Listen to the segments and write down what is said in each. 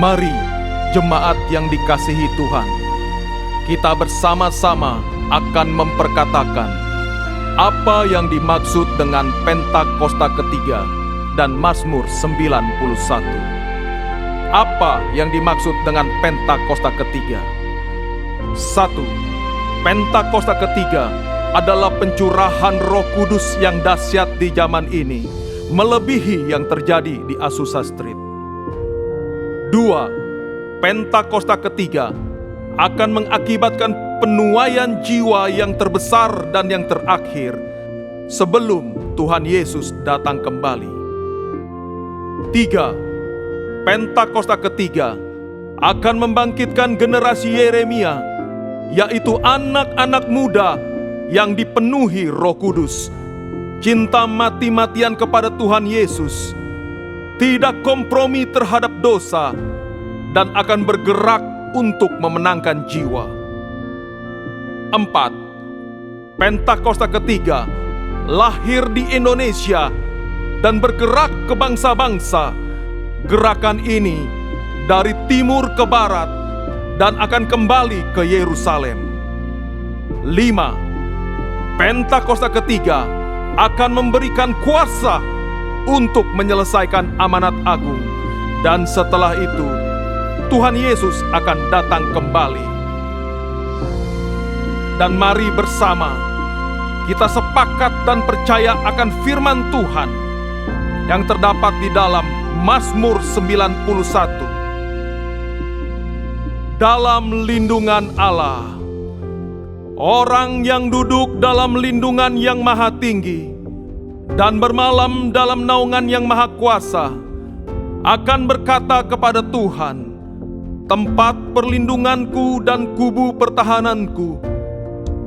Mari, jemaat yang dikasihi Tuhan, kita bersama-sama akan memperkatakan apa yang dimaksud dengan Pentakosta ketiga dan Mazmur 91. Apa yang dimaksud dengan Pentakosta ketiga? 1. Pentakosta ketiga adalah pencurahan Roh Kudus yang dahsyat di zaman ini, melebihi yang terjadi di Azusa Street. 2. Pentakosta ketiga akan mengakibatkan penuaian jiwa yang terbesar dan yang terakhir sebelum Tuhan Yesus datang kembali. 3. Pentakosta ketiga akan membangkitkan generasi Yeremia, yaitu anak-anak muda yang dipenuhi Roh Kudus, cinta mati-matian kepada Tuhan Yesus, tidak kompromi terhadap dosa, dan akan bergerak untuk memenangkan jiwa. 4. Pentakosta ketiga lahir di Indonesia dan bergerak ke bangsa-bangsa. Gerakan ini dari timur ke barat dan akan kembali ke Yerusalem. 5. Pentakosta ketiga akan memberikan kuasa untuk menyelesaikan amanat agung, dan setelah itu Tuhan Yesus akan datang kembali. Dan mari bersama kita sepakat dan percaya akan firman Tuhan yang terdapat di dalam Mazmur 91. Dalam lindungan Allah, orang yang duduk dalam lindungan yang maha tinggi dan bermalam dalam naungan yang maha kuasa akan berkata kepada Tuhan, tempat perlindunganku dan kubu pertahananku,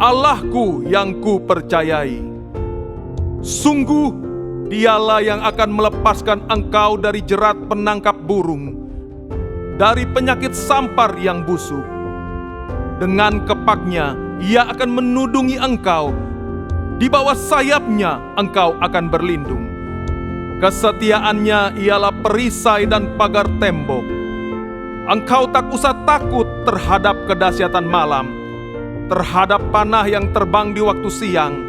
Allahku yang ku percayai. Sungguh Dialah yang akan melepaskan engkau dari jerat penangkap burung, dari penyakit sampar yang busuk. Dengan kepaknya Ia akan menudungi engkau, di bawah sayapnya engkau akan berlindung. Kesetiaannya ialah perisai dan pagar tembok. Engkau tak usah takut terhadap kedahsyatan malam, terhadap panah yang terbang di waktu siang,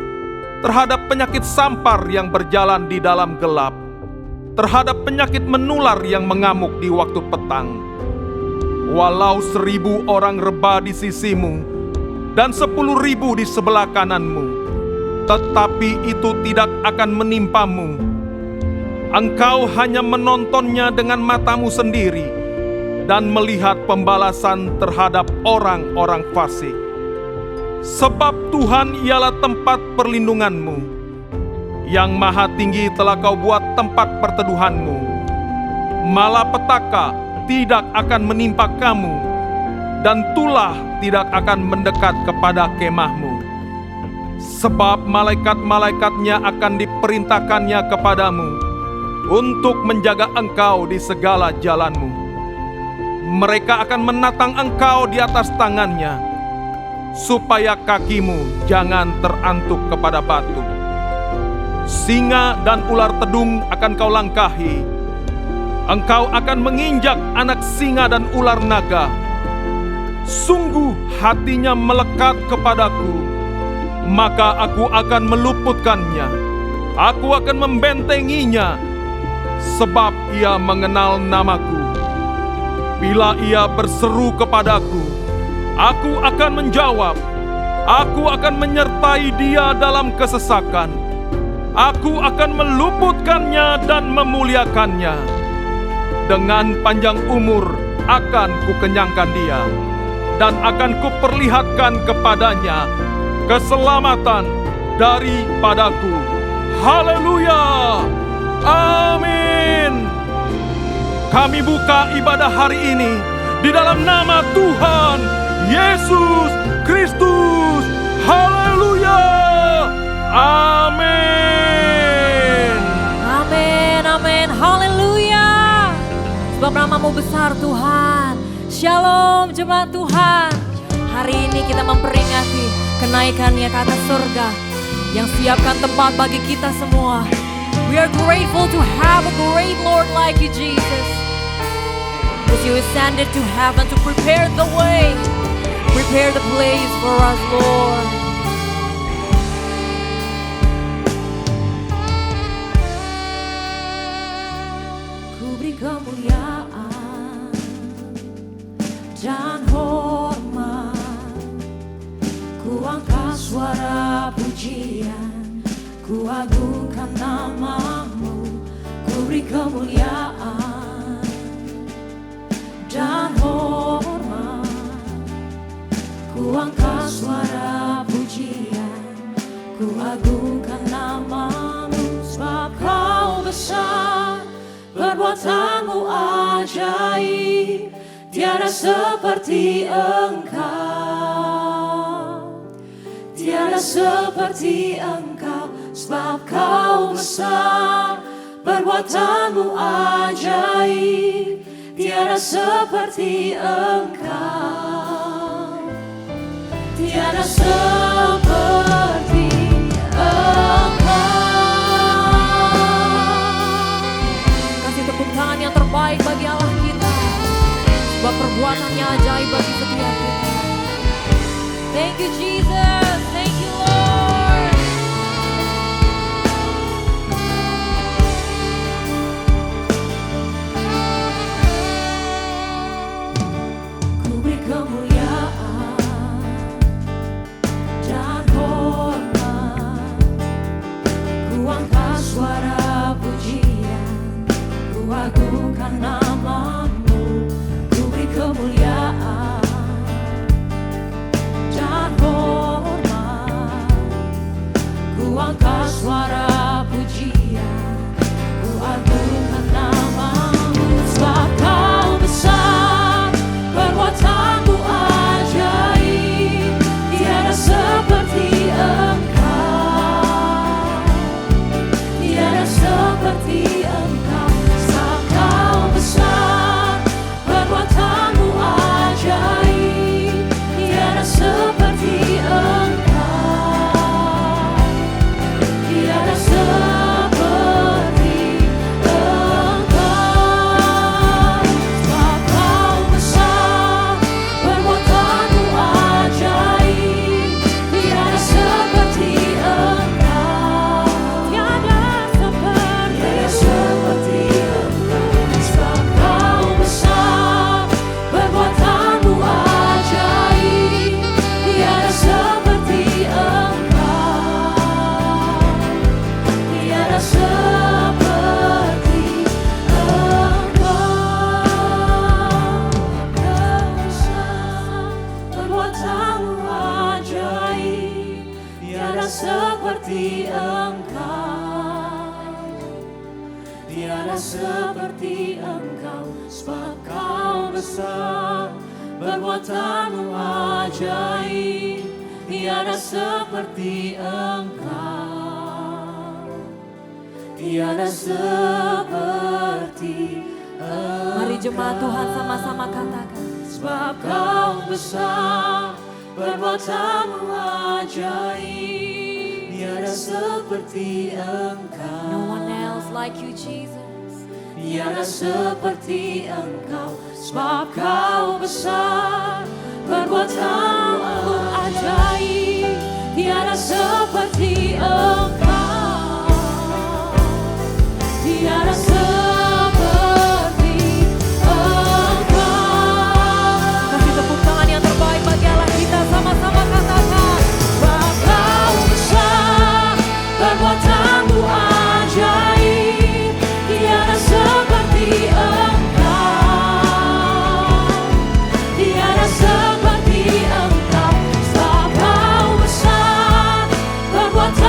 terhadap penyakit sampar yang berjalan di dalam gelap, terhadap penyakit menular yang mengamuk di waktu petang. Walau 1000 orang rebah di sisimu dan 10.000 di sebelah kananmu, tetapi itu tidak akan menimpamu. Engkau hanya menontonnya dengan matamu sendiri dan melihat pembalasan terhadap orang-orang fasik. Sebab Tuhan ialah tempat perlindunganmu, yang maha tinggi telah kau buat tempat perteduhanmu. Malapetaka tidak akan menimpa kamu, dan tulah tidak akan mendekat kepada kemahmu. Sebab malaikat-malaikatnya akan diperintahkannya kepadamu untuk menjaga engkau di segala jalanmu. Mereka akan menatang engkau di atas tangannya, supaya kakimu jangan terantuk kepada batu. Singa dan ular tedung akan kau langkahi. Engkau akan menginjak anak singa dan ular naga. Sungguh hatinya melekat kepadaku, maka aku akan meluputkannya. Aku akan membentenginya, sebab ia mengenal namaku. Bila ia berseru kepadaku, aku akan menjawab. Aku akan menyertai dia dalam kesesakan. Aku akan meluputkannya dan memuliakannya. Dengan panjang umur akan kukenyangkan dia, dan akan kuperlihatkan kepadanya keselamatan daripadaku. Haleluya! Amin. Kami buka ibadah hari ini di dalam nama Tuhan Yesus Kristus. Haleluya! Amin. Amin, amin, haleluya. Sebab nama-Mu besar Tuhan. Shalom jemaat Tuhan. Hari ini kita memperingati kenaikannya ke atas surga, yang siapkan tempat bagi kita semua. We are grateful to have a great Lord like you, Jesus. Because you ascended to heaven to prepare the way, prepare the place for us, Lord. Ku beri kemuliaan dan hormat, ku angkat suara pujian, ku agungkan namamu. Ku beri kemuliaan dan hormat, ku angkat suara pujian, ku agungkan namamu. Sebab kau besar, perbuatanmu ajaib, tiada seperti engkau, tiada seperti engkau. Sebab kau besar, perbuatanmu ajaib, tiada seperti engkau, tiada seperti engkau. Kasih tepuk tangan yang terbaik bagi Allah kita, sebab perbuatannya ajaib bagi setiap kita. Thank you Jesus, thank you Lord. Ku beri kemuliaan dan hormat, ku angkat suara pujian, ku agungkan namamu. Ku beri kemuliaan dan hormat, ku angkat suara pujian, ku agungkan namamu. Sebab kau besar, perbuatanmu ajaib, tiada seperti engkau, tiada seperti engkau. Sebab kau besar, perbuatanmu ajaib, tiada seperti engkau, tiada seperti engkau. Sebab kau besar, perbuatanmu ajaib, tiada seperti engkau, tiada seperti engkau. Sebab kau besar, perbuatanmu ajaib, tiada seperti engkau, tiada seperti engkau. Kau besar, perbuatanmu ajaib, tiada seperti engkau, tiada seperti engkau. Sebab kau besar, perbuatanmu ajaib, tiada seperti engkau, tiada seperti engkau. Mari jemaat Tuhan sama-sama katakan, sebab kau besar, perbuatanmu ajaib, tiada seperti engkau. No one else like you Jesus, tiada seperti engkau. Sebab kau besar, perbuatanmu ajaib, tiada seperti engkau, tiada seperti engkau. Kasih tepuk tangan yang terbaik bagi Allah kita, sama-sama katakan, sebab kau besar, perbuatanmu ajaib, tiada seperti engkau, tiada seperti engkau. Sebab kau besar, perbuatanmu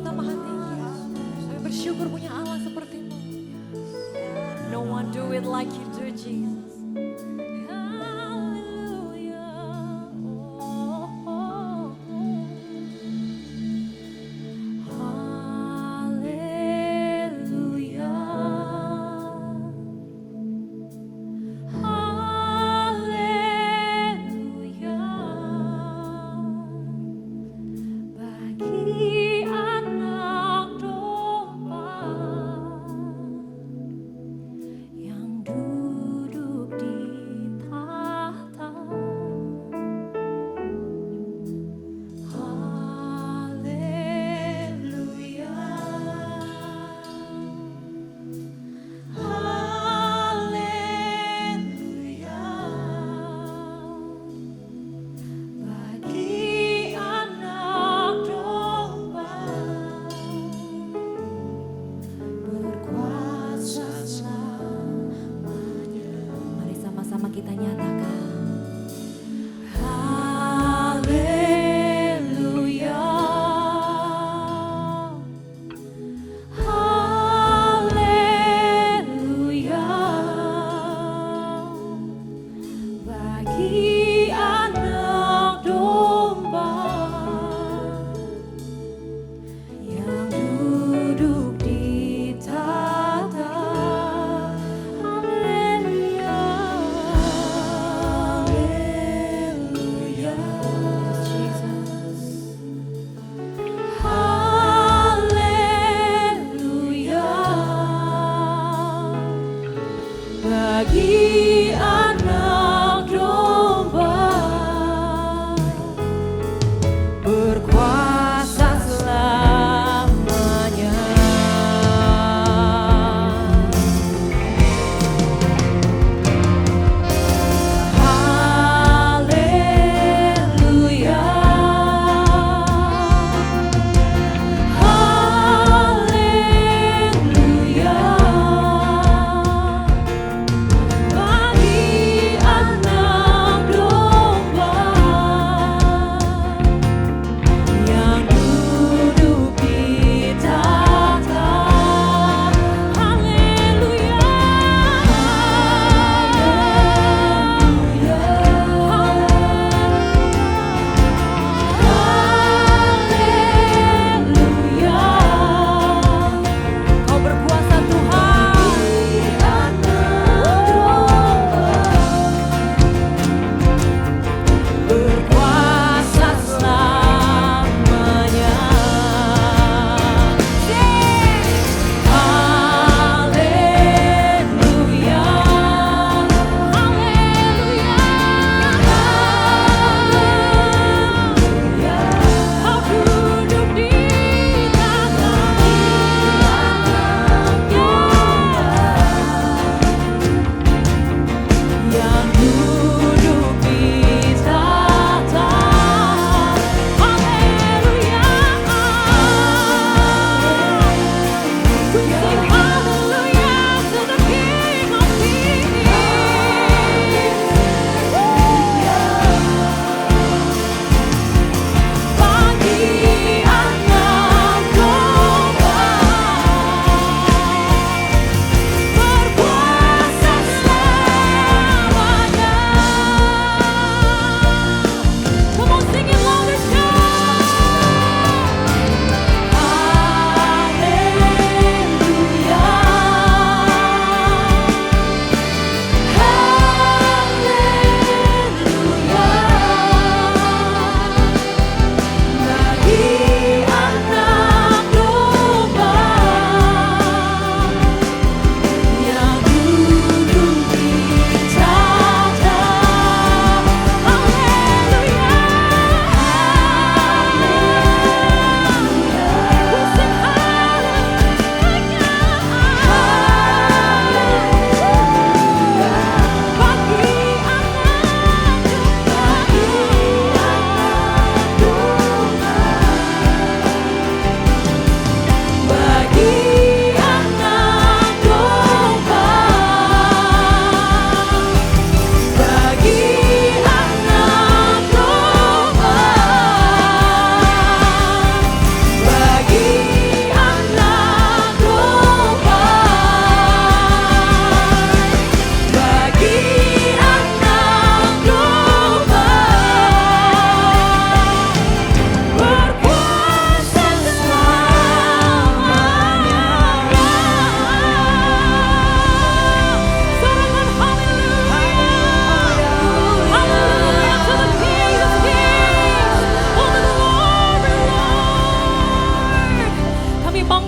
Tuhan Maha Tinggi. Kami bersyukur punya Allah seperti-Mu. No one do it like you do, Jesus.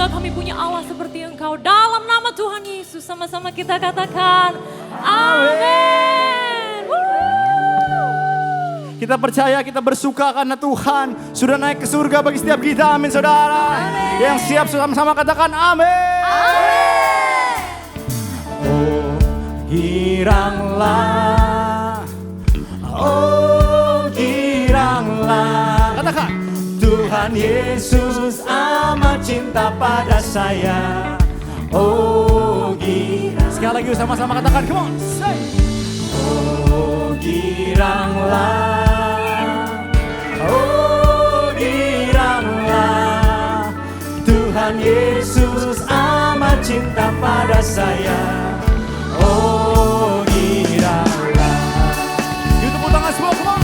sangka kami punya Allah seperti Engkau. Dalam nama Tuhan Yesus sama-sama kita katakan amin. Kita percaya, kita bersuka karena Tuhan sudah naik ke surga bagi setiap kita. Amin saudara. Amin. Yang siap sama-sama katakan amin. Amin. Oh giranglah, oh giranglah. Katakan, Tuhan Yesus amat cinta pada saya. Oh girang. Sekali lagi sama-sama katakan, come on, say. Oh giranglah, oh giranglah. Tuhan Yesus amat cinta pada saya. Oh giranglah. Yuk tepuk tangan semua, come on.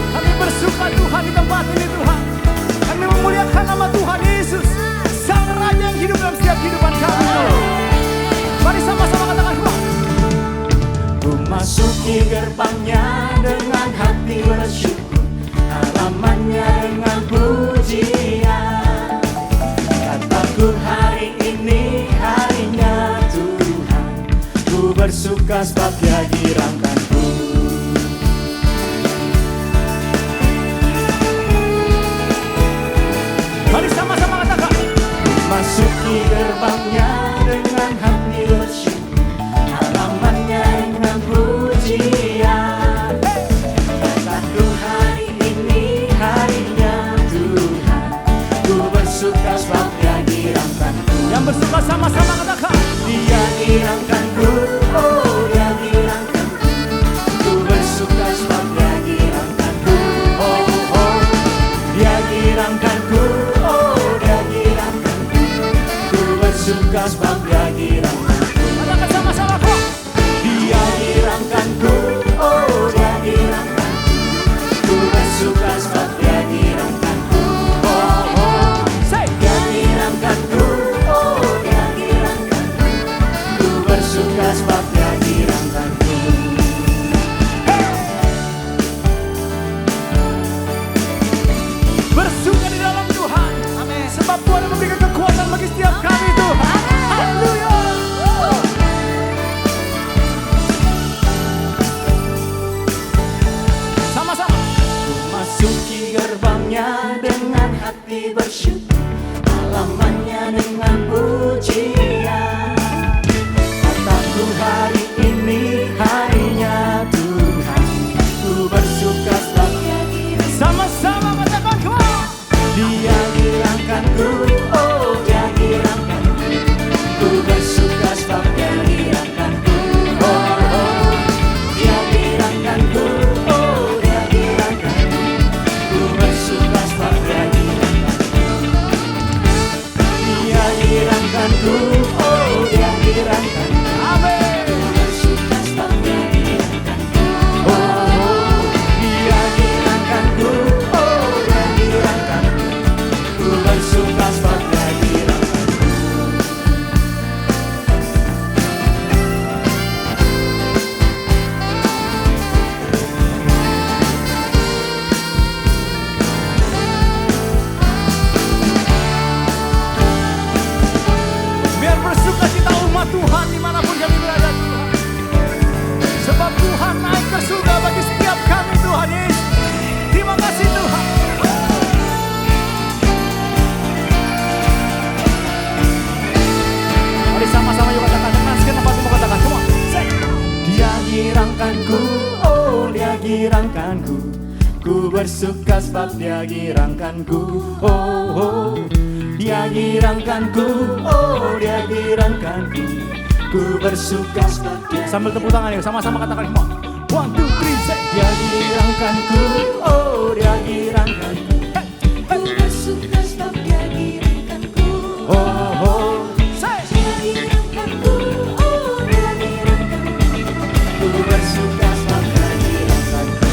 Kami bersuka Tuhan di tempat ini Tuhan. Kami memuliakan nama Tuhan Yesus, Sang Raja yang hidup dalam setiap kehidupan kami. Mari sama-sama katakan, come on. Ku masuki gerbangnya dengan hati bersyukur, halamannya dengan pujian. Kataku hari ini harinya Tuhan, ku bersuka sebab Dia girangkanku. Mari sama-sama katakan, masuki gerbangnya dengan hati bersyukur, halamannya dengan pujian. Kataku hari ini harinya Tuhan, ku bersuka sebab Dia girangkanku. Yang bersuka sama-sama katakan, Dia girangkanku, oh Dia girangkanku. Ku bersuka sebab Dia girangkanku, oh oh. Dia girangkanku, suka sebab Dia girangkanku. Katakan sama-sama kok. Dia girangkanku, oh Dia girangkanku. Ku bersuka sebab Dia girangkanku, oh oh. Say. Dia girangkanku, oh Dia girangkanku. Ku bersuka sebab Dia girangkanku. Hey. Bersuka di dalam Tuhan. Amin. Sebab Tuhan memberikan kekuatan bagi setiap kami Tuhan. Haleluya. Sama-sama. Ku masuki gerbangnya dengan hati bersyukur, halamannya dengan pujian. Kataku hari ini harinya Tuhan, ku bersuka sebab Dia girangkanku. Sama-sama katakan, come on. Dia girangkanku, oh Dia girangkanku. Ku bersuka sebab Dia girangkanku, oh oh. Dia girangkanku, oh Dia girangkanku. Ku bersuka sebab Dia girangkanku. Dia girangkanku, oh Dia girangkanku. Amin. Ku bersuka sebab Dia girangkanku, oh oh. Dia girangkanku, oh Dia girangkanku. Ku bersuka sebab Dia girangkanku. Biar bersuka cita umat Tuhan dimanapun kami berada Tuhan. Sebab Tuhan naik ke surga bagi setiap kami Tuhan Yesus. Terima kasih Tuhan. Mari sama-sama yuk katakan dengan segenap hati mau katakan semua. Say. Dia girangkanku, oh Dia girangkanku. Ku bersuka sebab Dia girangkanku, oh oh. Dia girangkanku, oh Dia girangkanku. Ku bersuka sebab Dia. Sambil tepuk tangan yuk, sama-sama katakan semua. 1, 2, 3, say. Dia girangkanku, oh Dia girangkanku. Ku bersuka sebab Dia girangkanku, oh oh. Say. Dia girangkanku, oh Dia girangkanku. Ku bersuka sebab Dia girangkanku.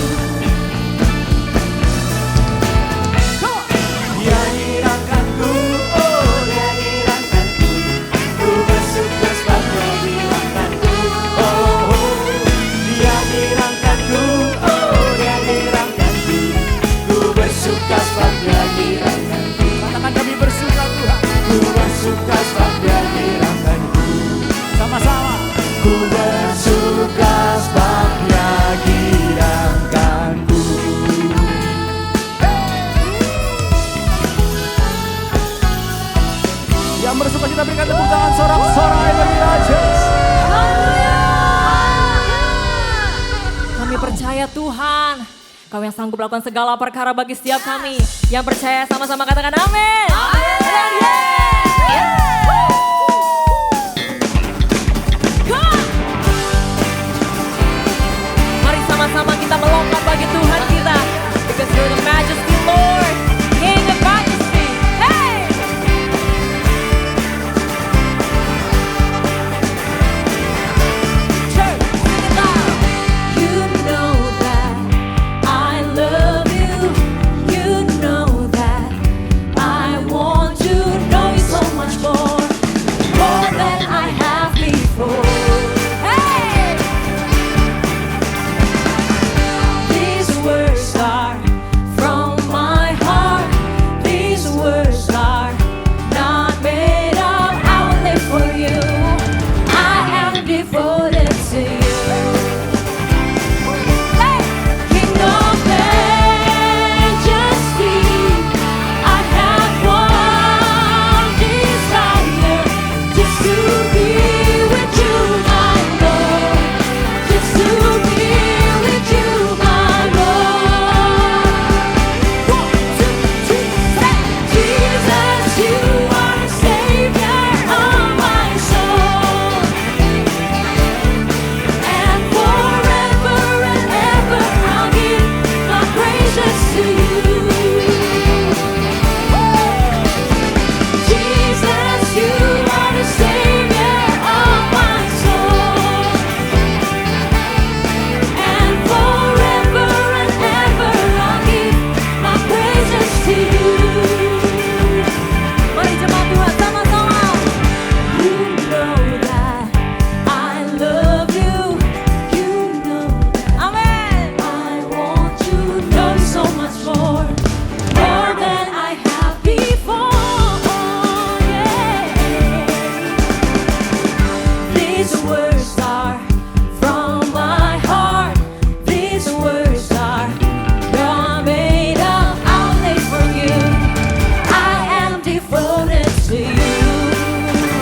kita berikan tepuk tangan sorak-sorai bagi Raja. Kami percaya Tuhan, Kau yang sanggup melakukan segala perkara bagi setiap kami. Yang percaya sama-sama katakan amin. Mari sama-sama kita melompat bagi Tuhan kita. Because you're the majesty Lord, King of majesty. Hey! Church, sing it loud. You know that I love you. You know that I want to know you so much more than I have before. Hey! These words are from my heart. These words are not made up. I will live for you. I am devoted to you. Hey! King of majesty, I have one desire, just to be with you, my Lord. Just to be with you, my Lord. 1, 2, 3, say, Jesus, you are the Savior of my soul. And forever and ever I'll give my praises to you. Jesus, you are the Savior of my soul. And forever and ever I'll give my praises to you. Mari jemaat Tuhan sama-sama. You know that I love you. You know that. Amen. I want to know you so much more than I have before. Yeah. These words are from my heart. These words are not made up. I'll live for you. I am devoted to you.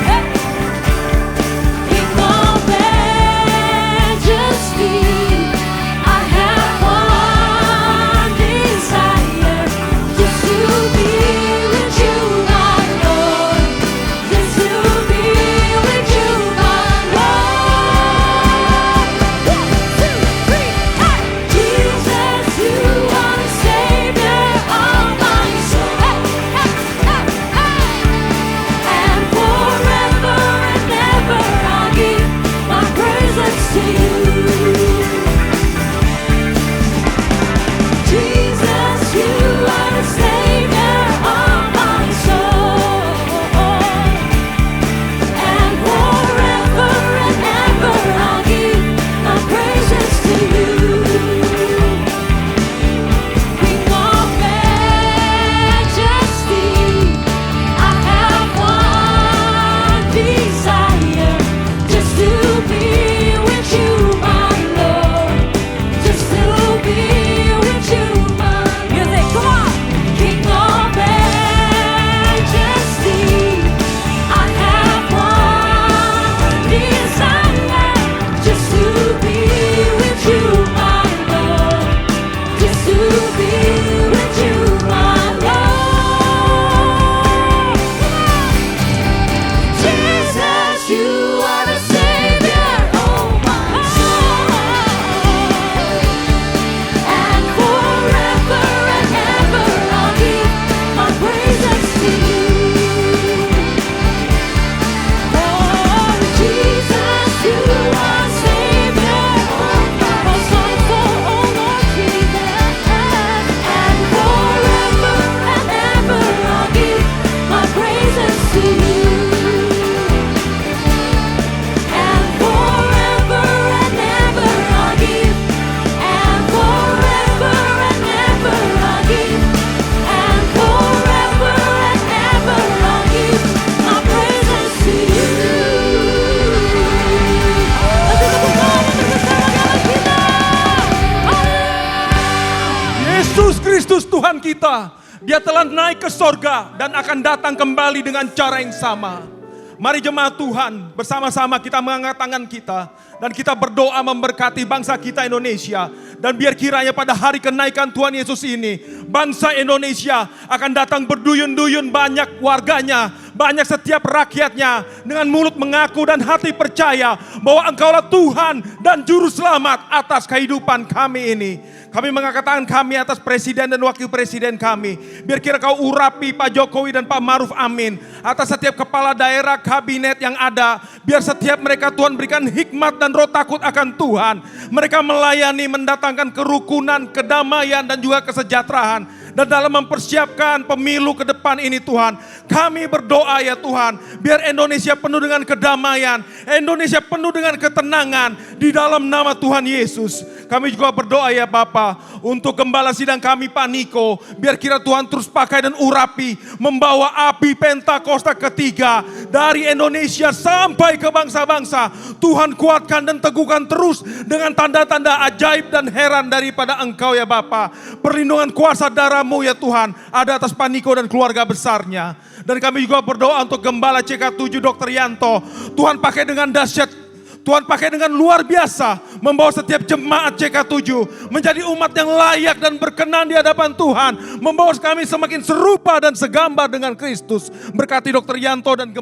Hey! King of majesty, I have one desire, just to be with you, my Lord. Just to be with you, my Lord. 1, 2, 3, hey! Jesus, you are the Savior of my soul. Hey, hey, hey, hey! And forever and ever I'll give my praises to you. Jesus, you are the Savior of my soul. And forever and ever I'll give my praises to you. King of majesty, I have one desire, just to be with you, my Lord. Just to be with you, my music. Come on, King of majesty, I have one desire, just to be with you, my Lord. Just to be with you, my Lord. Jesus, you are the Savior of my soul. And forever and ever I'll give my praises to you. Oh, Jesus, you are Savior of my soul. Oh, Lord Jesus. And forever and ever I'll give my praises to you. And forever and ever I'll give. And forever and ever I'll give. And forever and ever I'll give my praises to you. Kasih tepuk tangan untuk bersama dalam kita. Yesus Kristus Tuhan kita, Dia telah naik ke sorga dan akan datang kembali dengan cara yang sama. Mari jemaat Tuhan, bersama-sama kita mengangkat tangan kita. Dan kita berdoa memberkati bangsa kita Indonesia. Dan biar kiranya pada hari kenaikan Tuhan Yesus ini, bangsa Indonesia akan datang berduyun-duyun, banyak warganya, banyak setiap rakyatnya, dengan mulut mengaku dan hati percaya bahwa Engkaulah Tuhan dan Juru Selamat atas kehidupan kami ini. Kami mengangkat tangan kami atas presiden dan wakil presiden kami. Biar kira kau urapi Pak Jokowi dan Pak Maruf Amin. Atas setiap kepala daerah kabinet yang ada. Biar setiap mereka Tuhan berikan hikmat dan roh takut akan Tuhan. Mereka melayani, mendatangkan kerukunan, kedamaian dan juga kesejahteraan. Dan dalam mempersiapkan pemilu ke depan ini Tuhan, kami berdoa ya Tuhan, biar Indonesia penuh dengan kedamaian, Indonesia penuh dengan ketenangan di dalam nama Tuhan Yesus. Kami juga berdoa ya Bapa, untuk gembala sidang kami Pak Niko, biar kira Tuhan terus pakai dan urapi, membawa api Pentakosta ketiga dari Indonesia sampai ke bangsa-bangsa. Tuhan kuatkan dan teguhkan terus dengan tanda-tanda ajaib dan heran daripada Engkau ya Bapa. Perlindungan kuasa darah-Mu ya Tuhan ada atas Pak Niko dan keluarga besarnya. Dan kami juga berdoa untuk Gembala CK7 Dr. Yanto. Tuhan pakai dengan dahsyat, Tuhan pakai dengan luar biasa, membawa setiap jemaat CK7 menjadi umat yang layak dan berkenan di hadapan Tuhan. Membawa kami semakin serupa dan segambar dengan Kristus. Berkati Dr. Yanto dan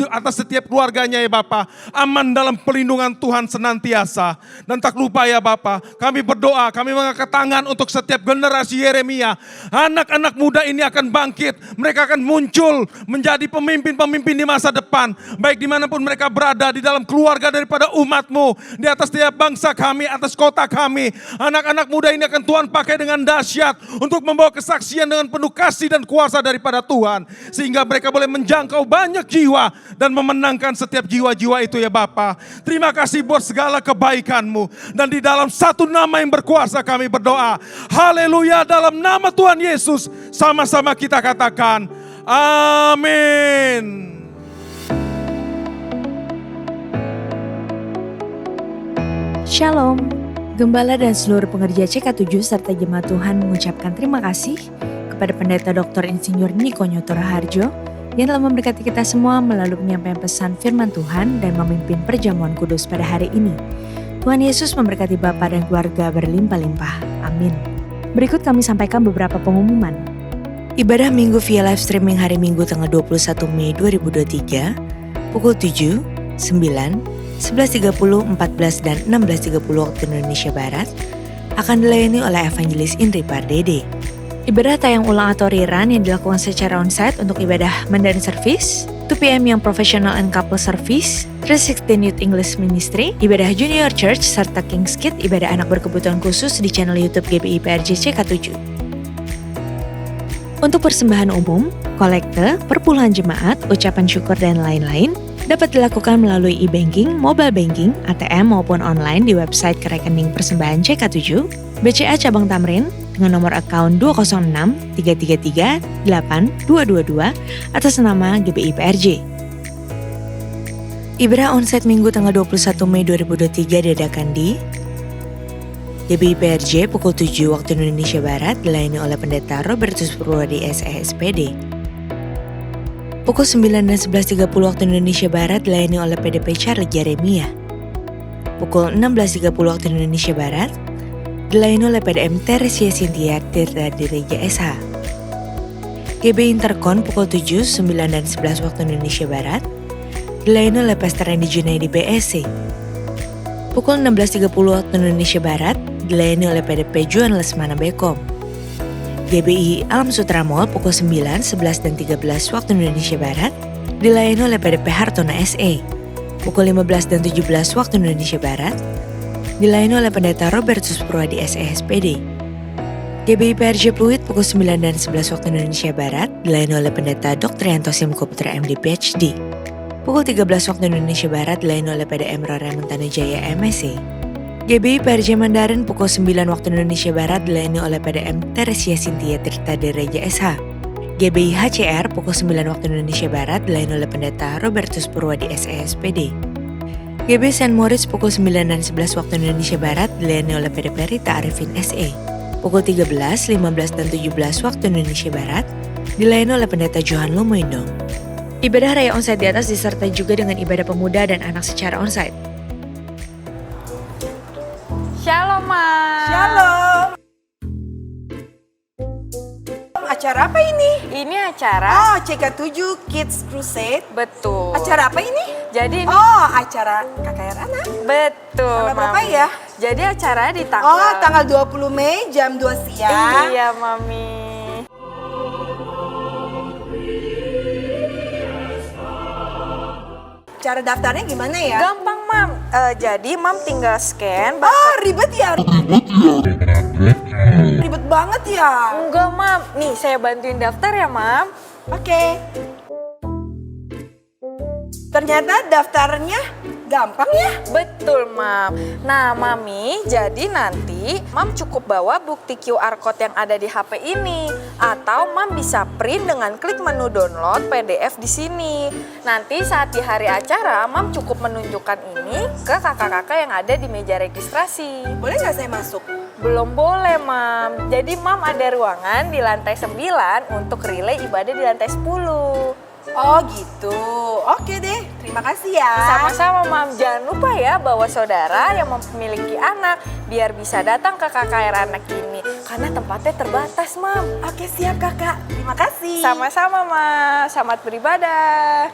atas setiap keluarganya ya Bapa. Aman dalam perlindungan Tuhan senantiasa. Dan tak lupa ya Bapa, kami berdoa, kami mengangkat tangan untuk setiap generasi Yeremia. Anak-anak muda ini akan bangkit. Mereka akan muncul menjadi pemimpin-pemimpin di masa depan. Baik dimanapun mereka berada, di dalam keluarga daripada umat-Mu, di atas setiap bangsa kami, atas kota kami. Anak-anak muda ini akan Tuhan pakai dengan dahsyat untuk membawa kesaksian dengan penuh kasih dan kuasa daripada Tuhan. Sehingga mereka boleh menjangkau banyak jiwa dan memenangkan setiap jiwa-jiwa itu ya Bapa. Terima kasih buat segala kebaikan-Mu. Dan di dalam satu nama yang berkuasa kami berdoa. Haleluya, dalam nama Tuhan Yesus. Sama-sama kita katakan, amin. Shalom, Gembala dan seluruh pengerja CK7 serta jemaat Tuhan mengucapkan terima kasih kepada Pendeta Dr. Insinyur Niko Nyoto Raharjo yang telah memberkati kita semua melalui penyampaian pesan firman Tuhan dan memimpin perjamuan kudus pada hari ini. Tuhan Yesus memberkati Bapa dan keluarga berlimpah-limpah. Amin. Berikut kami sampaikan beberapa pengumuman. Ibadah Minggu via live streaming hari Minggu tanggal 21 Mei 2023 pukul 7, 9, 11.30, 14 dan 16.30 waktu Indonesia Barat akan dilayani oleh Evangelis Indri Pardede. Ibadah tayang ulang atau rerun yang dilakukan secara onsite untuk ibadah Mandarin Service, 2 PM yang Professional and Couple Service, 316 Youth English Ministry, ibadah Junior Church, serta King's Kid, ibadah anak berkebutuhan khusus di channel YouTube GBI PRJ CK7. Untuk persembahan umum, kolekte, perpuluhan jemaat, ucapan syukur dan lain-lain, dapat dilakukan melalui e-banking, mobile banking, ATM maupun online di website ke rekening persembahan CK7, BCA Cabang Tamrin, dengan nomor akun 206 333 8222 atas nama GBI PRJ. Ibadah onsite Minggu tanggal 21 Mei 2023 diadakan di GBI PRJ pukul 7 waktu Indonesia Barat dilayani oleh Pendeta Robertus Purwadi SESPD. Pukul 9 dan 11.30 waktu Indonesia Barat dilayani oleh PDP Charlie Jeremia. Pukul 16.30 waktu Indonesia Barat dilayani oleh PDM Teresia Cynthia Tirta Direja SH. GB Interkon pukul 7, 9 dan 11 waktu Indonesia Barat dilayani oleh Pastor Randy Junaidi BSC. Pukul 16.30 waktu Indonesia Barat dilayani oleh PDP Juan Lesmana Bekom. GBI Alam Sutra Mall pukul 9, 11 dan 13 waktu Indonesia Barat dilayani oleh PDP Hartona SE. Pukul 15 dan 17 waktu Indonesia Barat dilayani oleh Pendeta Robertus Purwadi SESPD. GBI PRJ Pluit pukul 9 dan 11 waktu Indonesia Barat dilayani oleh Pendeta Dr. Yanto Simko Putra MD PhD. Pukul 13 waktu Indonesia Barat dilayani oleh PDM Raymond Tanujaya MSc. GBI PRJ Mandarin pukul 9 waktu Indonesia Barat dilayani oleh PDM Teresia Cynthia Tirta Direja SH. GBI HCR pukul 9 waktu Indonesia Barat dilayani oleh Pendeta Robertus Purwadi SESPD. GB St. Moritz pukul 9 dan 11 waktu Indonesia Barat dilayani oleh PDP Rita Arifin SE. Pukul 13, 15 dan 17 waktu Indonesia Barat dilayani oleh Pendeta Johan Lumoindong. Ibadah raya onsite di atas disertai juga dengan ibadah pemuda dan anak secara onsite. Shalom, Mam. Shalom. Acara apa ini? Ini acara. Oh, CK7 Kids Crusade. Betul. Acara apa ini? Jadi ini Oh, acara KKR anak. betul, Tanggal berapa Mami. ya? Jadi acara di Oh, tanggal 20 Mei jam 2 siang. Iya, Mami. Cara daftarnya gimana ya? Gampang, Mam. Jadi Mam tinggal scan. Oh, ribet ya? Ribet banget ya? Enggak, Mam. Nih, saya bantuin daftar ya, Mam. Oke. Ternyata daftarnya gampang ya? Betul, Mam. Nah, Mami, jadi nanti Mam cukup bawa bukti QR Code yang ada di HP ini. Atau Mam bisa print dengan klik menu download PDF di sini. Nanti saat di hari acara, Mam cukup menunjukkan ini ke kakak-kakak yang ada di meja registrasi. Boleh nggak saya masuk? Belum boleh, Mam. Jadi Mam ada ruangan di lantai 9 untuk relay ibadah di lantai 10. Oh gitu. Oke deh, terima kasih ya. Sama-sama, Mam. Jangan lupa ya bawa saudara yang memiliki anak biar bisa datang ke KKR anak ini. Karena tempatnya terbatas, Mam. Oke siap kakak, terima kasih. Sama-sama, Mam. Selamat beribadah.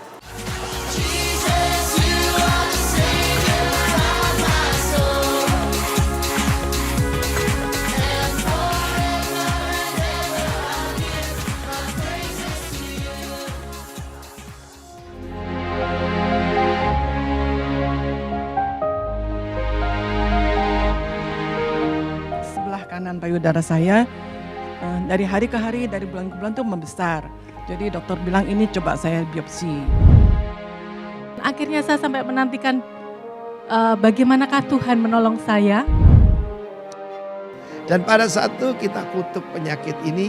Sebelah kanan payudara saya dari hari ke hari, dari bulan ke bulan tuh membesar. Jadi dokter bilang ini coba saya biopsi. Akhirnya saya sampai menantikan bagaimanakah Tuhan menolong saya. Dan pada saat itu kita kutuk penyakit ini,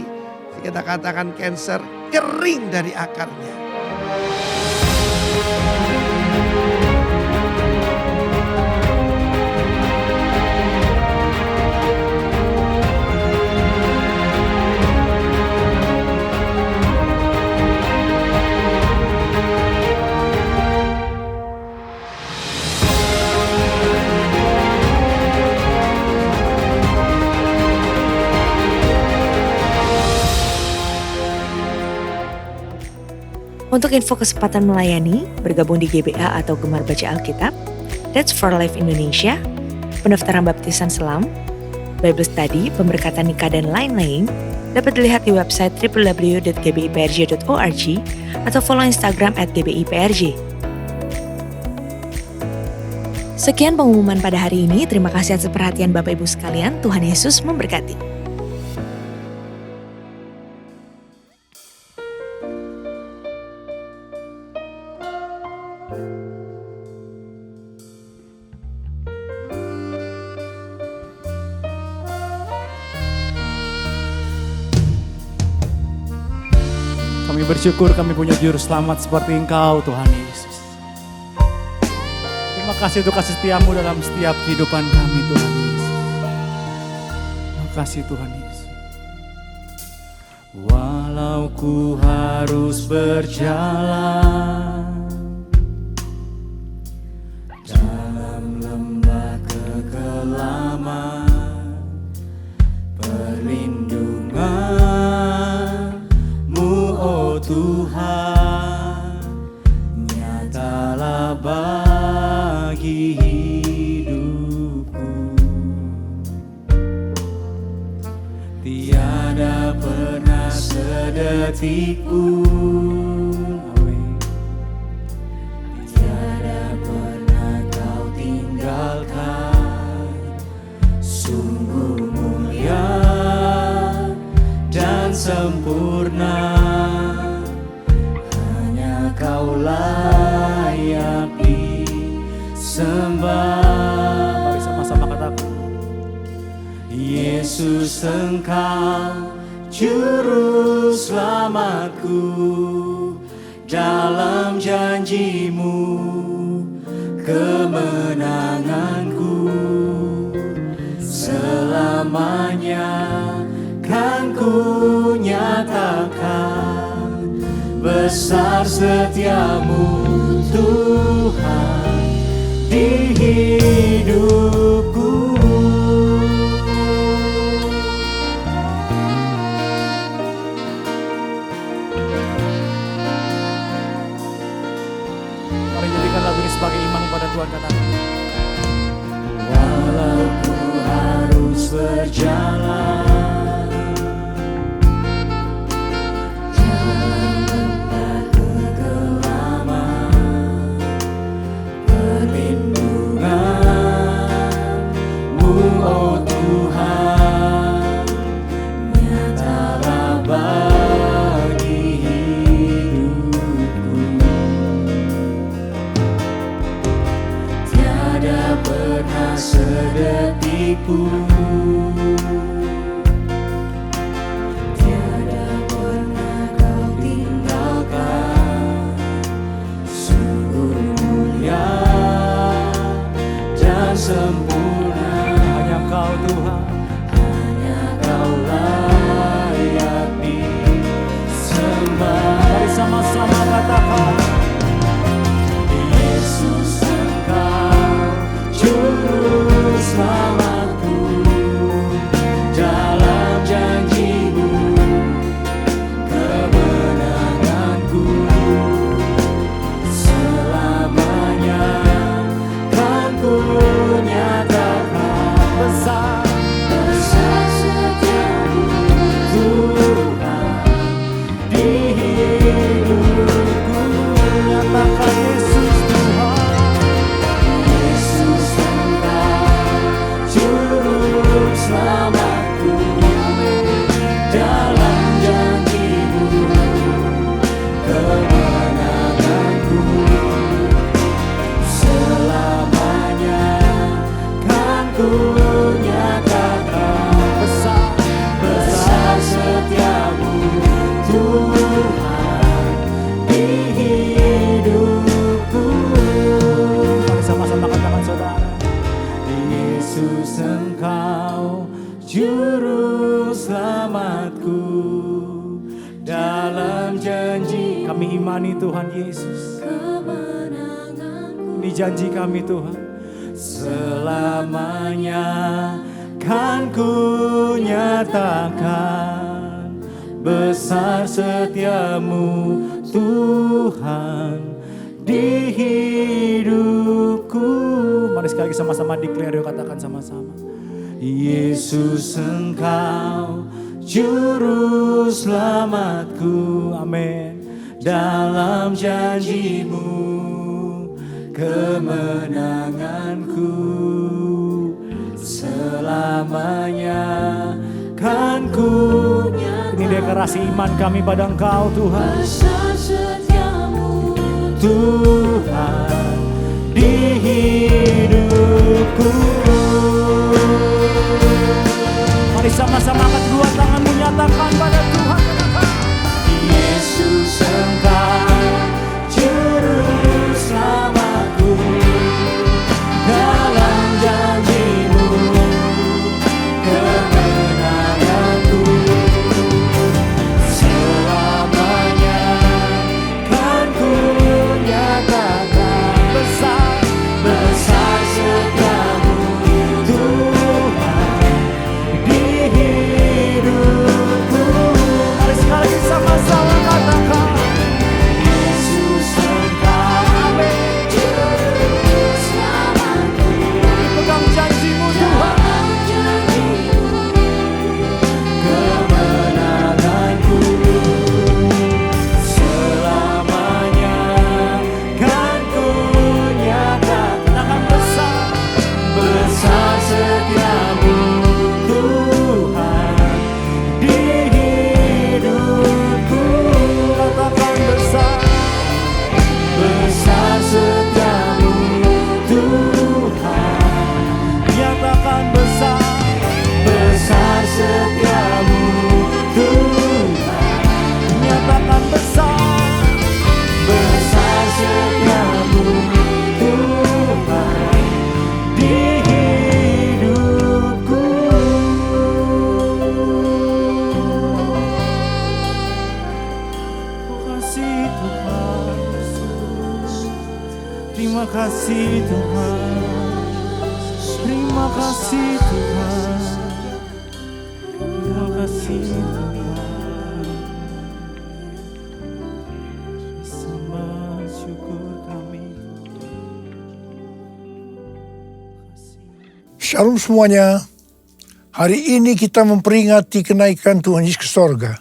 kita katakan cancer kering dari akarnya. Untuk info kesempatan melayani, bergabung di GBA atau Gemar Baca Alkitab, That's for Life Indonesia, pendaftaran baptisan selam, Bible Study, pemberkatan nikah dan lain-lain, dapat dilihat di website www.gbiprj.org atau follow Instagram @gbiprj. Sekian pengumuman pada hari ini. Terima kasih atas perhatian Bapak Ibu sekalian. Tuhan Yesus memberkati. Kami bersyukur kami punya juru selamat seperti Engkau Tuhan Yesus. Terima kasih untuk kasih setiamu dalam setiap kehidupan kami Tuhan Yesus. Terima kasih Tuhan Yesus. Walau ku harus berjalan dalam lembah kekelaman, perlindungan-Mu oh Tuhan nyatalah bagi hidupku. Tiada pernah sedetik pun tiada pernah Kau tinggalkan. Sungguh mulia dan sempurna, hanya Kau layak disembah. Mari sama-sama katakan, Yesus Engkau juru selamatku, dalam janji-Mu kemenanganku, selamanya kan ku nyatakan besar besar setiamu Tuhan di hidupku. Mari jadikan lagu ini sebagai iman pada Tuhan, katakan. Walau ku harus berjalan oh Tuhan, nyatalah bagi hidupku. Tiada pernah sedetik pun, tiada pernah kau tinggalkan. Sungguh mulia dan sempurna Kau Tuhan, hanya Kau layak disembah. Mari sama-sama katakan, Yesus Engkau juru selamatku, dalam janji-Mu kemenanganku, selamanya kan ku nyatakan besar, besar setiamu Tuhan di hidupku. Nyatakan Yesus Tuhan, Yesus Engkau juru selamatku, dalam janji-Mu kemenanganku, selamanya kan ku nyatakan besar, besar setiamu Tuhan di hidupku. Mari sama-sama katakan saudara, Yesus Engkau juru selamatku, dalam janji. Kami imani Tuhan Yesus, ini janji kami Tuhan, selamanya kan ku nyatakan besar setiamu Tuhan di hidupku. Mari sekali lagi sama-sama declare, yuk katakan sama-sama. Yesus Engkau juru selamatku, amin, dalam janji-Mu kemenanganku, selamanya kan ku. Ini deklarasi iman kami pada Engkau Tuhan, besar setiamu Tuhan di hidupku. Mari sama-sama angkat dua tangan menyatakan pada Tuhan, Yesus Engkau juru selamatku, dalam janji-Mu kemenanganku, selamanya kan ku nyatakan besar, besar Terima kasih Tuhan, terima kasih Tuhan, terima kasih Tuhan. Bersama syukur kami. Shalom semuanya. Hari ini kita memperingati kenaikan Tuhan Yesus ke sorga.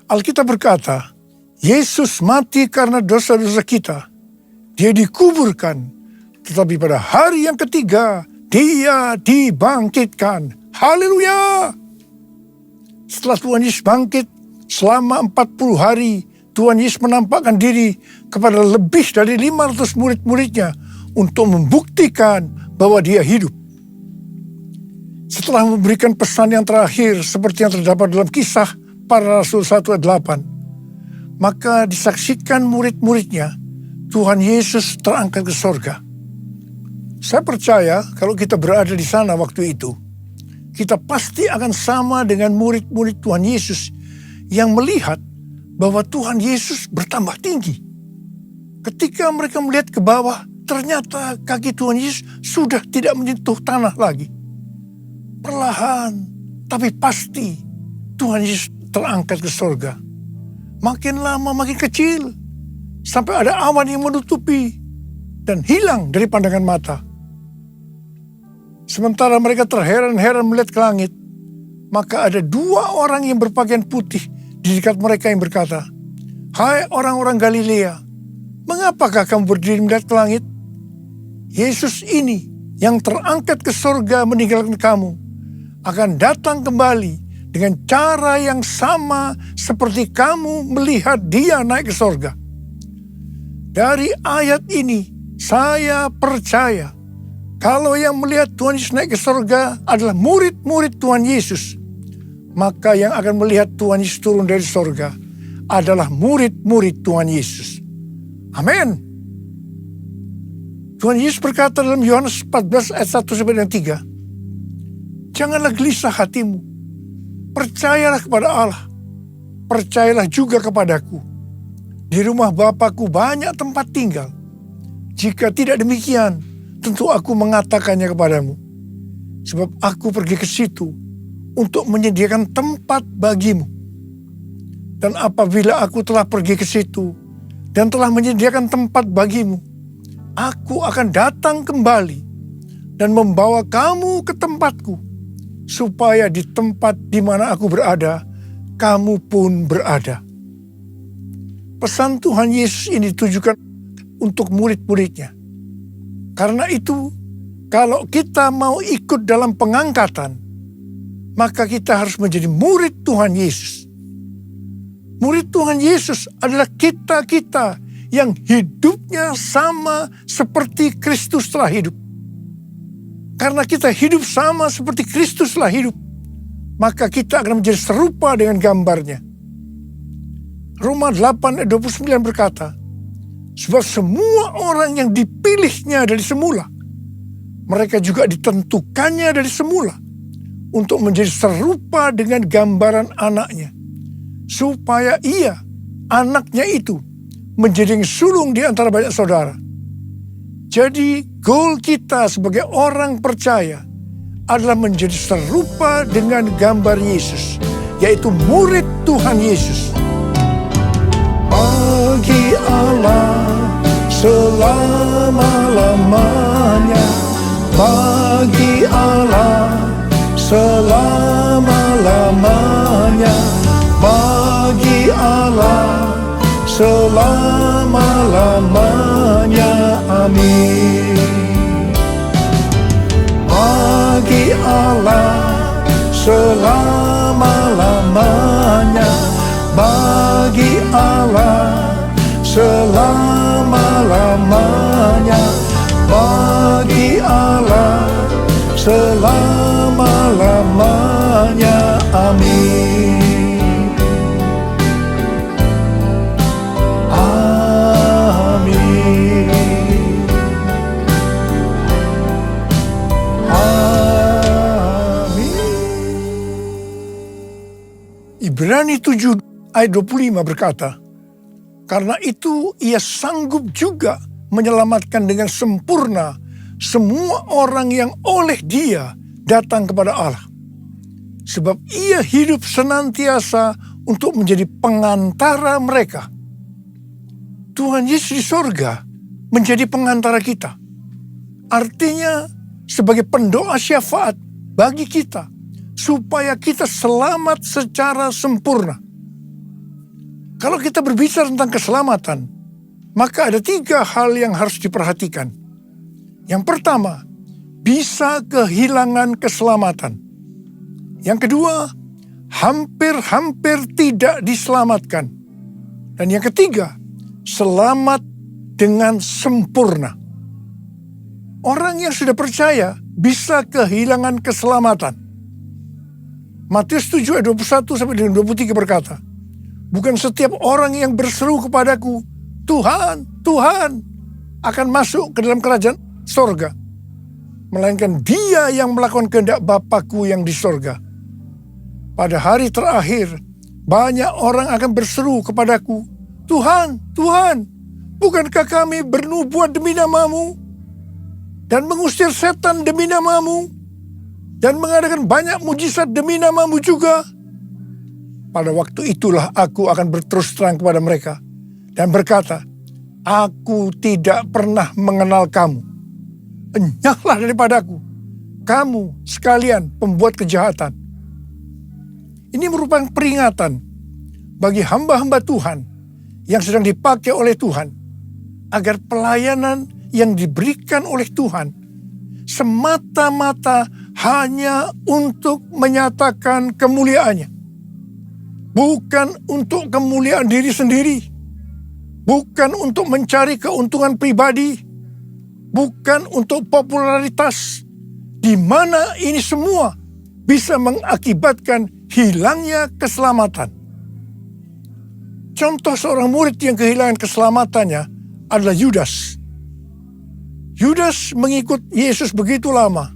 Alkitab berkata, Yesus mati karena dosa-dosa kita. Dia dikuburkan, tetapi pada hari yang ketiga, dia dibangkitkan. Haleluya! Setelah Tuhan Yesus bangkit, selama 40 hari, Tuhan Yesus menampakkan diri kepada lebih dari 500 murid-muridnya untuk membuktikan bahwa dia hidup. Setelah memberikan pesan yang terakhir seperti yang terdapat dalam Kisah Para Rasul 1 ayat 8, maka disaksikan murid-muridnya Tuhan Yesus terangkat ke sorga. Saya percaya kalau kita berada di sana waktu itu, kita pasti akan sama dengan murid-murid Tuhan Yesus yang melihat bahwa Tuhan Yesus bertambah tinggi. Ketika mereka melihat ke bawah, ternyata kaki Tuhan Yesus sudah tidak menyentuh tanah lagi. Perlahan, tapi pasti Tuhan Yesus terangkat ke sorga. Makin lama makin kecil, sampai ada awan yang menutupi dan hilang dari pandangan mata. Sementara mereka terheran-heran melihat ke langit, maka ada 2 orang yang berpakaian putih di dekat mereka yang berkata, "Hai orang-orang Galilea, mengapakah kamu berdiri melihat ke langit? Yesus ini yang terangkat ke sorga meninggalkan kamu, akan datang kembali dengan cara yang sama seperti kamu melihat dia naik ke sorga." Dari ayat ini, saya percaya kalau yang melihat Tuhan Yesus naik ke sorga adalah murid-murid Tuhan Yesus, maka yang akan melihat Tuhan Yesus turun dari sorga adalah murid-murid Tuhan Yesus. Amin. Tuhan Yesus berkata dalam Yohanes 14 ayat 1-3, "Janganlah gelisah hatimu, percayalah kepada Allah, percayalah juga kepadaku. Di rumah Bapa-Ku banyak tempat tinggal. Jika tidak demikian, tentu aku mengatakannya kepadamu. Sebab aku pergi ke situ untuk menyediakan tempat bagimu. Dan apabila aku telah pergi ke situ dan telah menyediakan tempat bagimu, aku akan datang kembali dan membawa kamu ke tempatku, supaya di tempat di mana aku berada, kamu pun berada." Pesan Tuhan Yesus ini ditujukan untuk murid-muridnya. Karena itu, kalau kita mau ikut dalam pengangkatan, maka kita harus menjadi murid Tuhan Yesus. Murid Tuhan Yesus adalah kita-kita yang hidupnya sama seperti Kristus telah hidup. Karena kita hidup sama seperti Kristus telah hidup, maka kita akan menjadi serupa dengan gambarnya. Roma 8 ayat 29 berkata, "Sebab semua orang yang dipilihnya dari semula, mereka juga ditentukannya dari semula untuk menjadi serupa dengan gambaran anaknya, supaya ia, anaknya itu, menjadi yang sulung di antara banyak saudara." Jadi goal kita sebagai orang percaya adalah menjadi serupa dengan gambar Yesus, yaitu murid Tuhan Yesus. Bagi Allah selama-lamanya, bagi Allah selama-lamanya, bagi Allah selama-lamanya. Amin. Bagi Allah selama-lamanya, bagi Allah selama-lamanya, bagi Allah selama-lamanya. Amin. Amin. Amin. Ibrani 7 ayat 25 berkata, "Karena itu ia sanggup juga menyelamatkan dengan sempurna semua orang yang oleh Dia datang kepada Allah. Sebab Ia hidup senantiasa untuk menjadi pengantara mereka. Tuhan Yesus di sorga menjadi pengantara kita. Artinya sebagai pendoa syafaat bagi kita, supaya kita selamat secara sempurna. Kalau kita berbicara tentang keselamatan, maka ada 3 hal yang harus diperhatikan. Yang pertama, bisa kehilangan keselamatan. Yang kedua, hampir-hampir tidak diselamatkan. Dan yang ketiga, selamat dengan sempurna. Orang yang sudah percaya bisa kehilangan keselamatan. Matius 7 ayat 21 sampai dengan 23 berkata, bukan setiap orang yang berseru kepadaku, Tuhan, Tuhan, akan masuk ke dalam kerajaan sorga, melainkan dia yang melakukan kehendak Bapakku yang di sorga. Pada hari terakhir, banyak orang akan berseru kepadaku, Tuhan, Tuhan, bukankah kami bernubuat demi namamu, dan mengusir setan demi namamu, dan mengadakan banyak mujizat demi namamu juga? Pada waktu itulah aku akan berterus terang kepada mereka dan berkata, aku tidak pernah mengenal kamu. Enyahlah daripadaku, kamu sekalian pembuat kejahatan. Ini merupakan peringatan bagi hamba-hamba Tuhan yang sedang dipakai oleh Tuhan, agar pelayanan yang diberikan oleh Tuhan semata-mata hanya untuk menyatakan kemuliaannya. Bukan untuk kemuliaan diri sendiri. Bukan untuk mencari keuntungan pribadi. Bukan untuk popularitas. Di mana ini semua bisa mengakibatkan hilangnya keselamatan. Contoh seorang murid yang kehilangan keselamatannya adalah Yudas. Yudas mengikut Yesus begitu lama.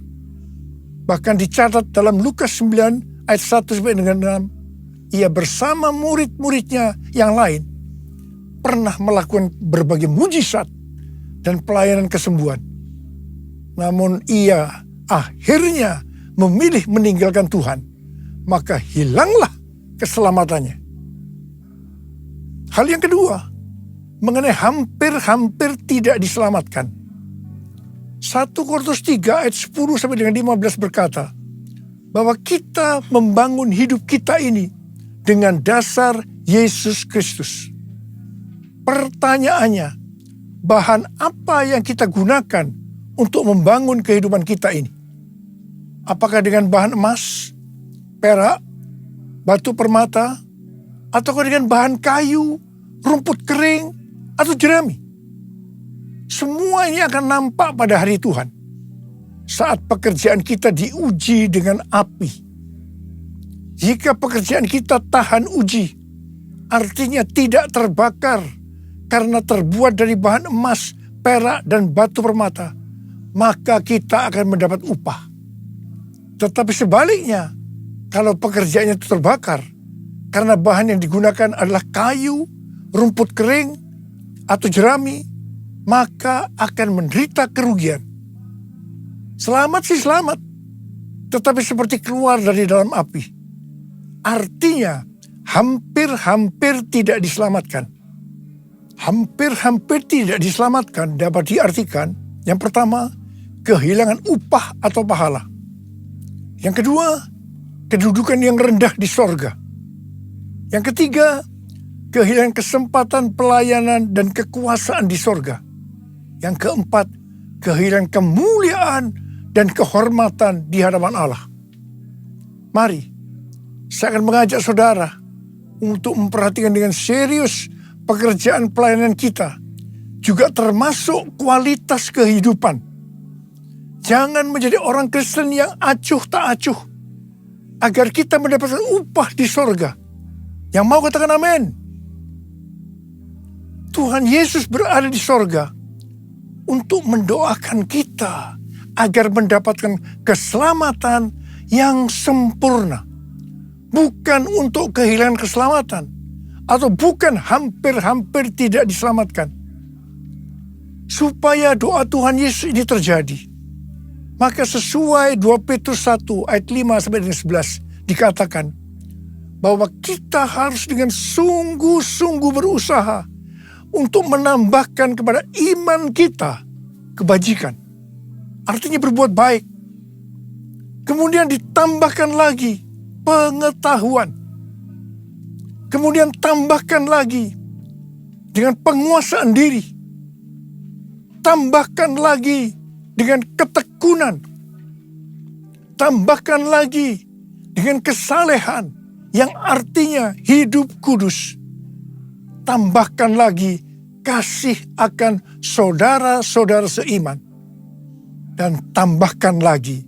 Bahkan dicatat dalam Lukas 9 ayat 1 sampai dengan 6. Ia bersama murid-muridnya yang lain pernah melakukan berbagai mujizat dan pelayanan kesembuhan. Namun ia akhirnya memilih meninggalkan Tuhan, maka hilanglah keselamatannya. Hal yang kedua, mengenai hampir-hampir tidak diselamatkan. 1 Korintus 3 ayat 10 sampai dengan 15 berkata, bahwa kita membangun hidup kita ini dengan dasar Yesus Kristus. Pertanyaannya, bahan apa yang kita gunakan untuk membangun kehidupan kita ini? Apakah dengan bahan emas, perak, batu permata, ataukah dengan bahan kayu, rumput kering, atau jerami? Semua ini akan nampak pada hari Tuhan, saat pekerjaan kita diuji dengan api. Jika pekerjaan kita tahan uji, artinya tidak terbakar karena terbuat dari bahan emas, perak, dan batu permata, maka kita akan mendapat upah. Tetapi sebaliknya, kalau pekerjaannya itu terbakar karena bahan yang digunakan adalah kayu, rumput kering, atau jerami, maka akan menderita kerugian. Selamat sih selamat, tetapi seperti keluar dari dalam api. Artinya, hampir-hampir tidak diselamatkan. Hampir-hampir tidak diselamatkan dapat diartikan, yang pertama, kehilangan upah atau pahala. Yang kedua, kedudukan yang rendah di sorga. Yang ketiga, kehilangan kesempatan pelayanan dan kekuasaan di sorga. Yang keempat, kehilangan kemuliaan dan kehormatan di hadapan Allah. Mari, saya akan mengajak saudara untuk memperhatikan dengan serius pekerjaan pelayanan kita, juga termasuk kualitas kehidupan. Jangan menjadi orang Kristen yang acuh tak acuh, agar kita mendapatkan upah di sorga. Yang mau katakan amin. Tuhan Yesus berada di sorga untuk mendoakan kita agar mendapatkan keselamatan yang sempurna. Bukan untuk kehilangan keselamatan, atau bukan hampir-hampir tidak diselamatkan. supaya doa Tuhan Yesus ini terjadi. Maka sesuai 2 Petrus 1 ayat 5 sampai dengan 11 dikatakan bahwa kita harus dengan sungguh-sungguh berusaha untuk menambahkan kepada iman kita kebajikan. Artinya berbuat baik. Kemudian ditambahkan lagi pengetahuan. Kemudian tambahkan lagi dengan penguasaan diri. Tambahkan lagi dengan ketekunan. Tambahkan lagi dengan kesalehan yang artinya hidup kudus. Tambahkan lagi kasih akan saudara-saudara seiman. Dan tambahkan lagi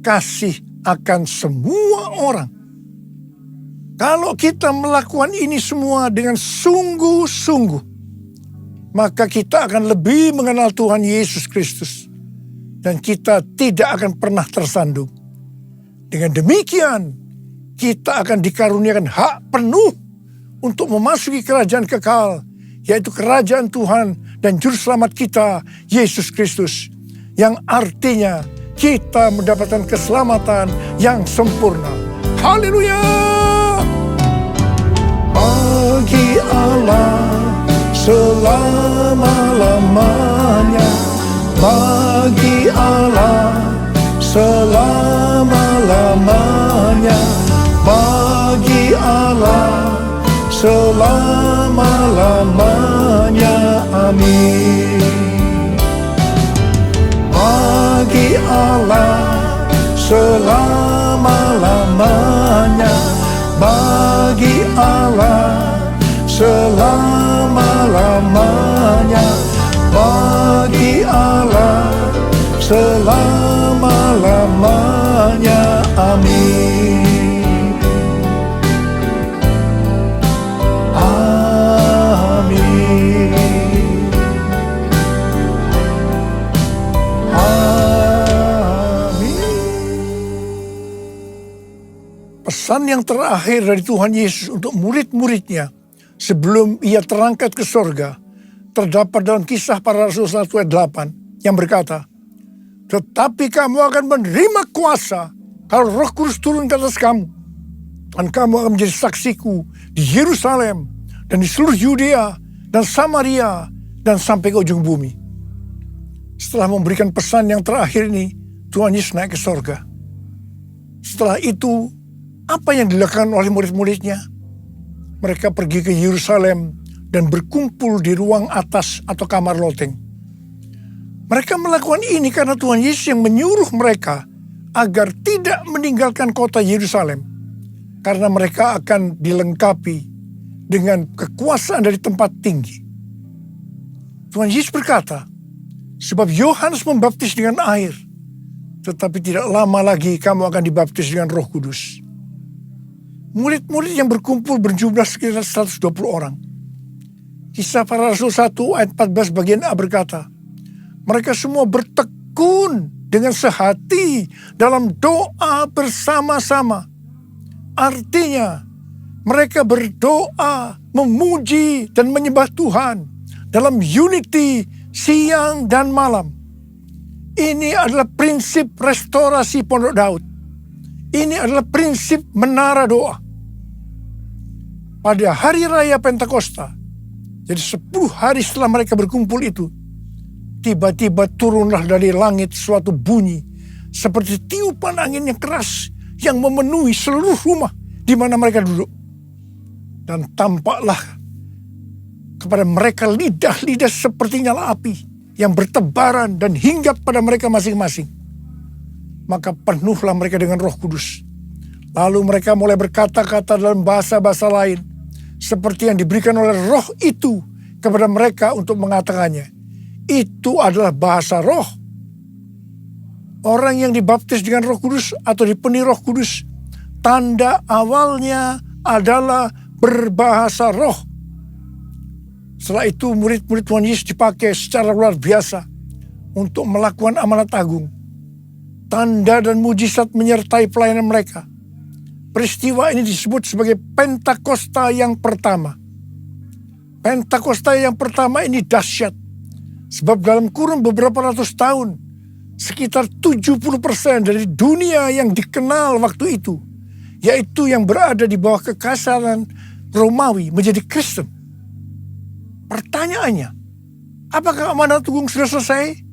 kasih akan semua orang. Kalau kita melakukan ini semua dengan sungguh-sungguh, maka kita akan lebih mengenal Tuhan Yesus Kristus. Dan kita tidak akan pernah tersandung. Dengan demikian, kita akan dikaruniakan hak penuh untuk memasuki kerajaan kekal, yaitu kerajaan Tuhan dan Juru Selamat kita, Yesus Kristus. Yang artinya kita mendapatkan keselamatan yang sempurna. Haleluya! Bagi Allah selama-lamanya, bagi Allah selama-lamanya, bagi Allah selama-lamanya. Amin. Bagi Allah selama-lamanya, bagi Allah selama-lamanya, bagi Allah selama-lamanya. Amin. Amin. Pesan yang terakhir dari Tuhan Yesus untuk murid-muridnya sebelum ia terangkat ke sorga terdapat dalam Kisah Para Rasul 1 ayat 8 yang berkata, tetapi kamu akan menerima kuasa kalau Roh Kudus turun ke atas kamu, dan kamu akan menjadi saksiku di Yerusalem dan di seluruh Yudea dan Samaria dan sampai ke ujung bumi. Setelah memberikan pesan yang terakhir ini, Tuhan Yesus naik ke sorga. Setelah itu, apa yang dilakukan oleh murid-muridnya? Mereka pergi ke Yerusalem dan berkumpul di ruang atas atau kamar loteng. Mereka melakukan ini karena Tuhan Yesus yang menyuruh mereka agar tidak meninggalkan kota Yerusalem, karena mereka akan dilengkapi dengan kekuasaan dari tempat tinggi. Tuhan Yesus berkata, sebab Yohanes membaptis dengan air, tetapi tidak lama lagi kamu akan dibaptis dengan Roh Kudus. Murid-murid yang berkumpul berjumlah sekitar 120 orang. Kisah Para Rasul 1 ayat 14 bagian A berkata, mereka semua bertekun dengan sehati dalam doa bersama-sama. Artinya, mereka berdoa, memuji dan menyembah Tuhan dalam unity siang dan malam. Ini adalah prinsip restorasi Pondok Daud. Ini adalah prinsip menara doa. Pada hari raya Pentakosta, jadi 10 hari setelah mereka berkumpul itu, tiba-tiba turunlah dari langit suatu bunyi seperti tiupan angin yang keras yang memenuhi seluruh rumah di mana mereka duduk. Dan tampaklah kepada mereka lidah-lidah seperti nyala api yang bertebaran dan hinggap pada mereka masing-masing. Maka penuhlah mereka dengan Roh Kudus. Lalu mereka mulai berkata-kata dalam bahasa-bahasa lain, seperti yang diberikan oleh Roh itu kepada mereka untuk mengatakannya. Itu adalah bahasa roh. Orang yang dibaptis dengan Roh Kudus atau dipenuhi Roh Kudus, tanda awalnya adalah berbahasa roh. Setelah itu murid-murid Tuhan Yesus dipakai secara luar biasa untuk melakukan amanat agung. Tanda dan mujizat menyertai pelayanan mereka. Peristiwa ini disebut sebagai Pentakosta yang pertama. Pentakosta yang pertama ini dahsyat. Sebab dalam kurun beberapa ratus tahun, sekitar 70% dari dunia yang dikenal waktu itu, yaitu yang berada di bawah kekaisaran Romawi, menjadi Kristen. Pertanyaannya, apakah amanat agung sudah selesai?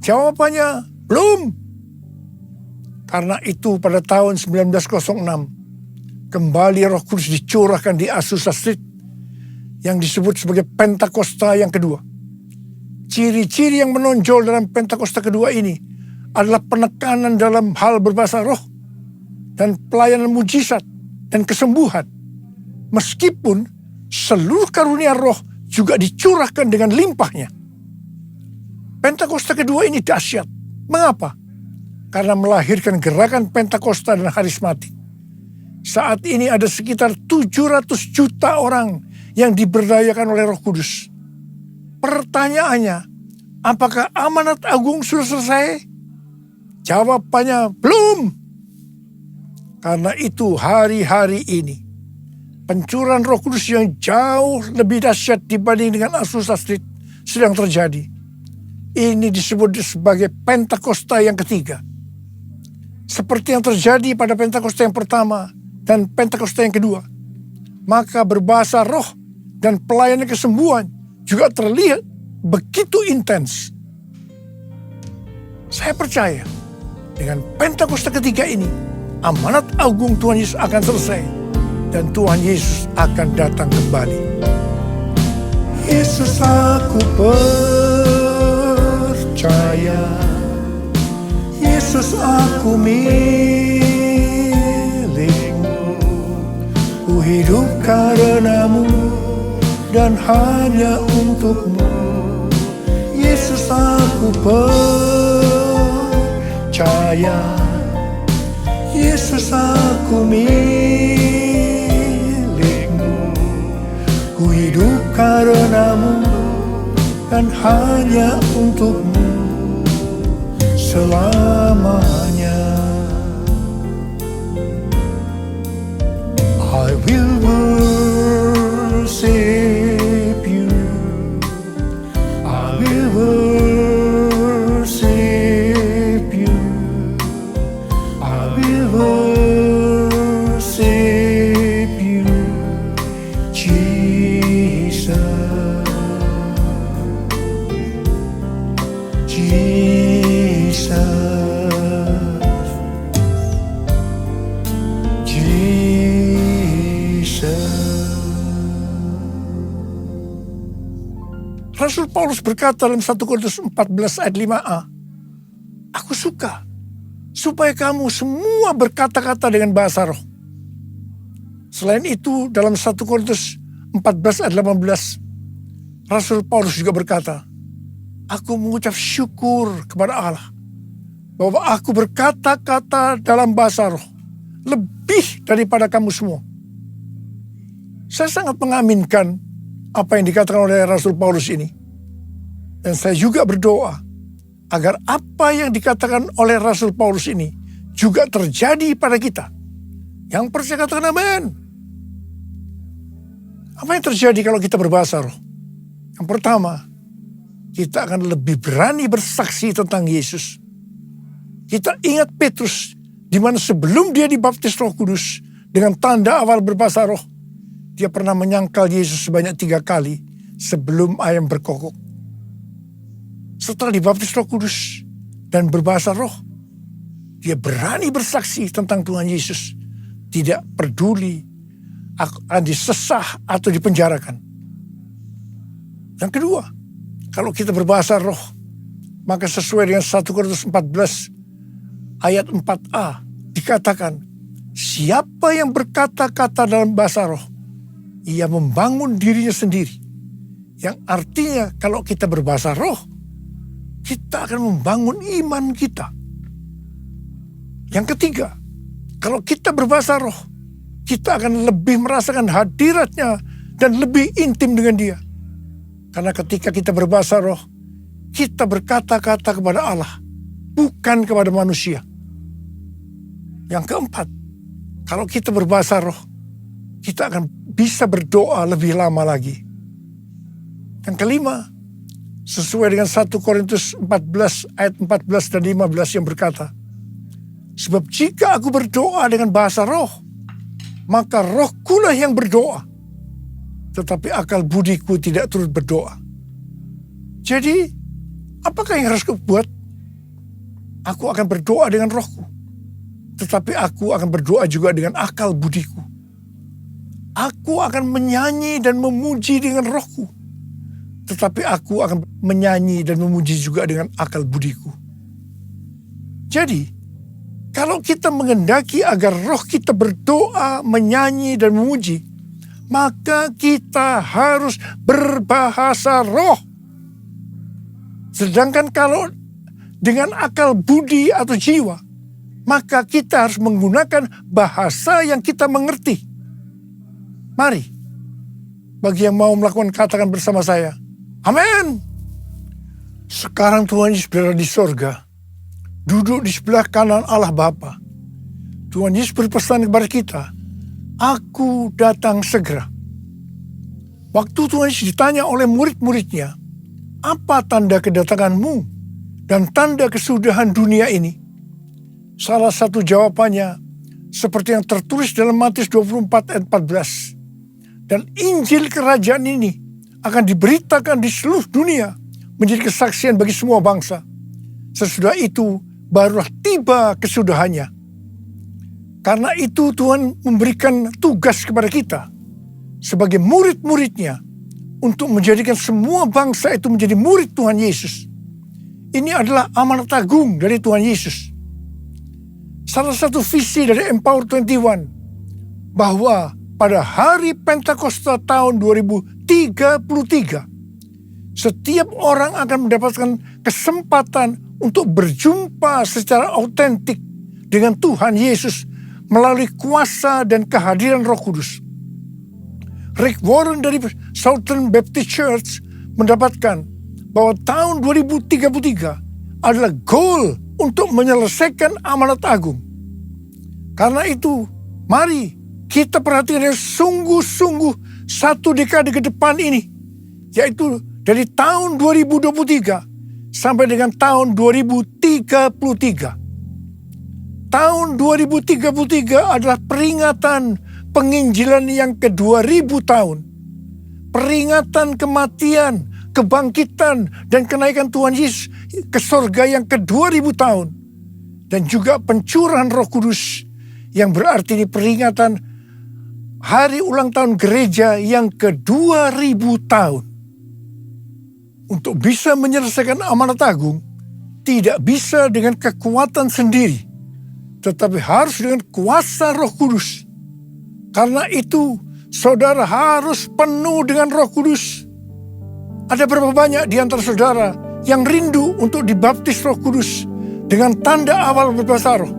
Jawabannya, belum. Karena itu pada tahun 1906, kembali Roh Kudus dicurahkan di Azusa Street, yang disebut sebagai Pentakosta yang kedua. Ciri-ciri yang menonjol dalam Pentakosta kedua ini adalah penekanan dalam hal berbahasa roh dan pelayanan mujizat dan kesembuhan. Meskipun seluruh karunia roh juga dicurahkan dengan limpahnya. Pentakosta kedua ini dahsyat. Mengapa? Karena melahirkan gerakan Pentakosta dan karismatik. Saat ini ada sekitar 700 juta orang yang diberdayakan oleh Roh Kudus. Pertanyaannya, apakah amanat agung sudah selesai? Jawabannya belum. Karena itu hari-hari ini, pencurahan Roh Kudus yang jauh lebih dahsyat dibanding dengan Azusa Street sedang terjadi. Ini disebut sebagai Pentakosta yang ketiga. Seperti yang terjadi pada Pentakosta yang pertama dan Pentakosta yang kedua. Maka berbahasa roh dan pelayanan kesembuhan juga terlihat begitu intens. Saya percaya dengan Pentakosta ketiga ini, amanat agung Tuhan Yesus akan selesai dan Tuhan Yesus akan datang kembali. Yesus, aku percaya, Yesus, aku milikmu, ku hidup karenamu dan hanya untukmu. Yesus, aku percaya, Yesus, aku milikmu, ku hidup karenamu dan hanya untukmu selamanya. I will worship you, I will worship you, I will worship you, Jesus, Jesus, Rasul Paulus berkata dalam 1 Korintus 14 ayat 5a, aku suka supaya kamu semua berkata-kata dengan bahasa roh. Selain itu dalam 1 Korintus 14 ayat 18, Rasul Paulus juga berkata, aku mengucap syukur kepada Allah bahwa aku berkata-kata dalam bahasa roh lebih daripada kamu semua. Saya sangat mengaminkan apa yang dikatakan oleh Rasul Paulus ini. Dan saya juga berdoa agar apa yang dikatakan oleh Rasul Paulus ini juga terjadi pada kita. Yang percaya katakan amin. Apa yang terjadi kalau kita berbahasa roh? Yang pertama, kita akan lebih berani bersaksi tentang Yesus. Kita ingat Petrus, di mana sebelum dia dibaptis Roh Kudus dengan tanda awal berbahasa roh, dia pernah menyangkal Yesus sebanyak 3 kali sebelum ayam berkokok. Setelah dibaptis Roh Kudus dan berbahasa roh, dia berani bersaksi tentang Tuhan Yesus. Tidak peduli akan disesah atau dipenjarakan. Yang kedua, kalau kita berbahasa roh, maka sesuai dengan 1 Korintus 14 ayat 4a dikatakan, siapa yang berkata-kata dalam bahasa roh, ia membangun dirinya sendiri. Yang artinya kalau kita berbahasa roh, kita akan membangun iman kita. Yang ketiga, kalau kita berbahasa roh, kita akan lebih merasakan hadiratnya dan lebih intim dengan dia. Karena ketika kita berbahasa roh, kita berkata-kata kepada Allah, bukan kepada manusia. Yang keempat, kalau kita berbahasa roh, kita akan bisa berdoa lebih lama lagi. Yang kelima, Sesuai dengan 1 Korintus 14 ayat 14 dan 15 yang berkata, sebab jika aku berdoa dengan bahasa roh, maka rohkulah yang berdoa, tetapi akal budiku tidak turut berdoa. Jadi, apakah yang harus aku buat? Aku akan berdoa dengan rohku, tetapi aku akan berdoa juga dengan akal budiku. Aku akan menyanyi dan memuji dengan rohku, tetapi aku akan menyanyi dan memuji juga dengan akal budiku. Jadi, kalau kita menghendaki agar roh kita berdoa, menyanyi, dan memuji, maka kita harus berbahasa roh. Sedangkan kalau dengan akal budi atau jiwa, maka kita harus menggunakan bahasa yang kita mengerti. Mari, bagi yang mau melakukan katakan bersama saya, amin. Sekarang Tuhan Yesus berada di sorga, duduk di sebelah kanan Allah Bapa. Tuhan Yesus berpesan kepada kita, aku datang segera. Waktu Tuhan Yesus ditanya oleh murid-muridnya, apa tanda kedatanganmu dan tanda kesudahan dunia ini? Salah satu jawabannya seperti yang tertulis dalam Matius 24 ayat 14. Dan Injil kerajaan ini akan diberitakan di seluruh dunia menjadi kesaksian bagi semua bangsa. Sesudah itu barulah tiba kesudahannya. Karena itu Tuhan memberikan tugas kepada kita sebagai murid-muridnya untuk menjadikan semua bangsa itu menjadi murid Tuhan Yesus. Ini adalah amanat agung dari Tuhan Yesus. Salah satu visi dari Empower 21 bahwa pada hari Pentakosta tahun 2033, setiap orang akan mendapatkan kesempatan untuk berjumpa secara autentik dengan Tuhan Yesus melalui kuasa dan kehadiran Roh Kudus. Rick Warren dari Southern Baptist Church mendapatkan bahwa tahun 2033 adalah goal untuk menyelesaikan amanat agung. Karena itu, mari kita perhatikan yang sungguh-sungguh satu dekade ke depan ini, yaitu dari tahun 2023 sampai dengan tahun 2033. Tahun 2033 adalah peringatan penginjilan yang ke-2000 tahun. Peringatan kematian, kebangkitan, dan kenaikan Tuhan Yesus ke surga yang ke-2000 tahun. Dan juga pencurahan Roh Kudus, yang berarti ini peringatan hari ulang tahun gereja yang ke-2000 tahun. Untuk bisa menyelesaikan amanat agung, tidak bisa dengan kekuatan sendiri, tetapi harus dengan kuasa Roh Kudus. Karena itu, saudara harus penuh dengan Roh Kudus. Ada berapa banyak di antara saudara yang rindu untuk dibaptis Roh Kudus dengan tanda awal berbahasa roh?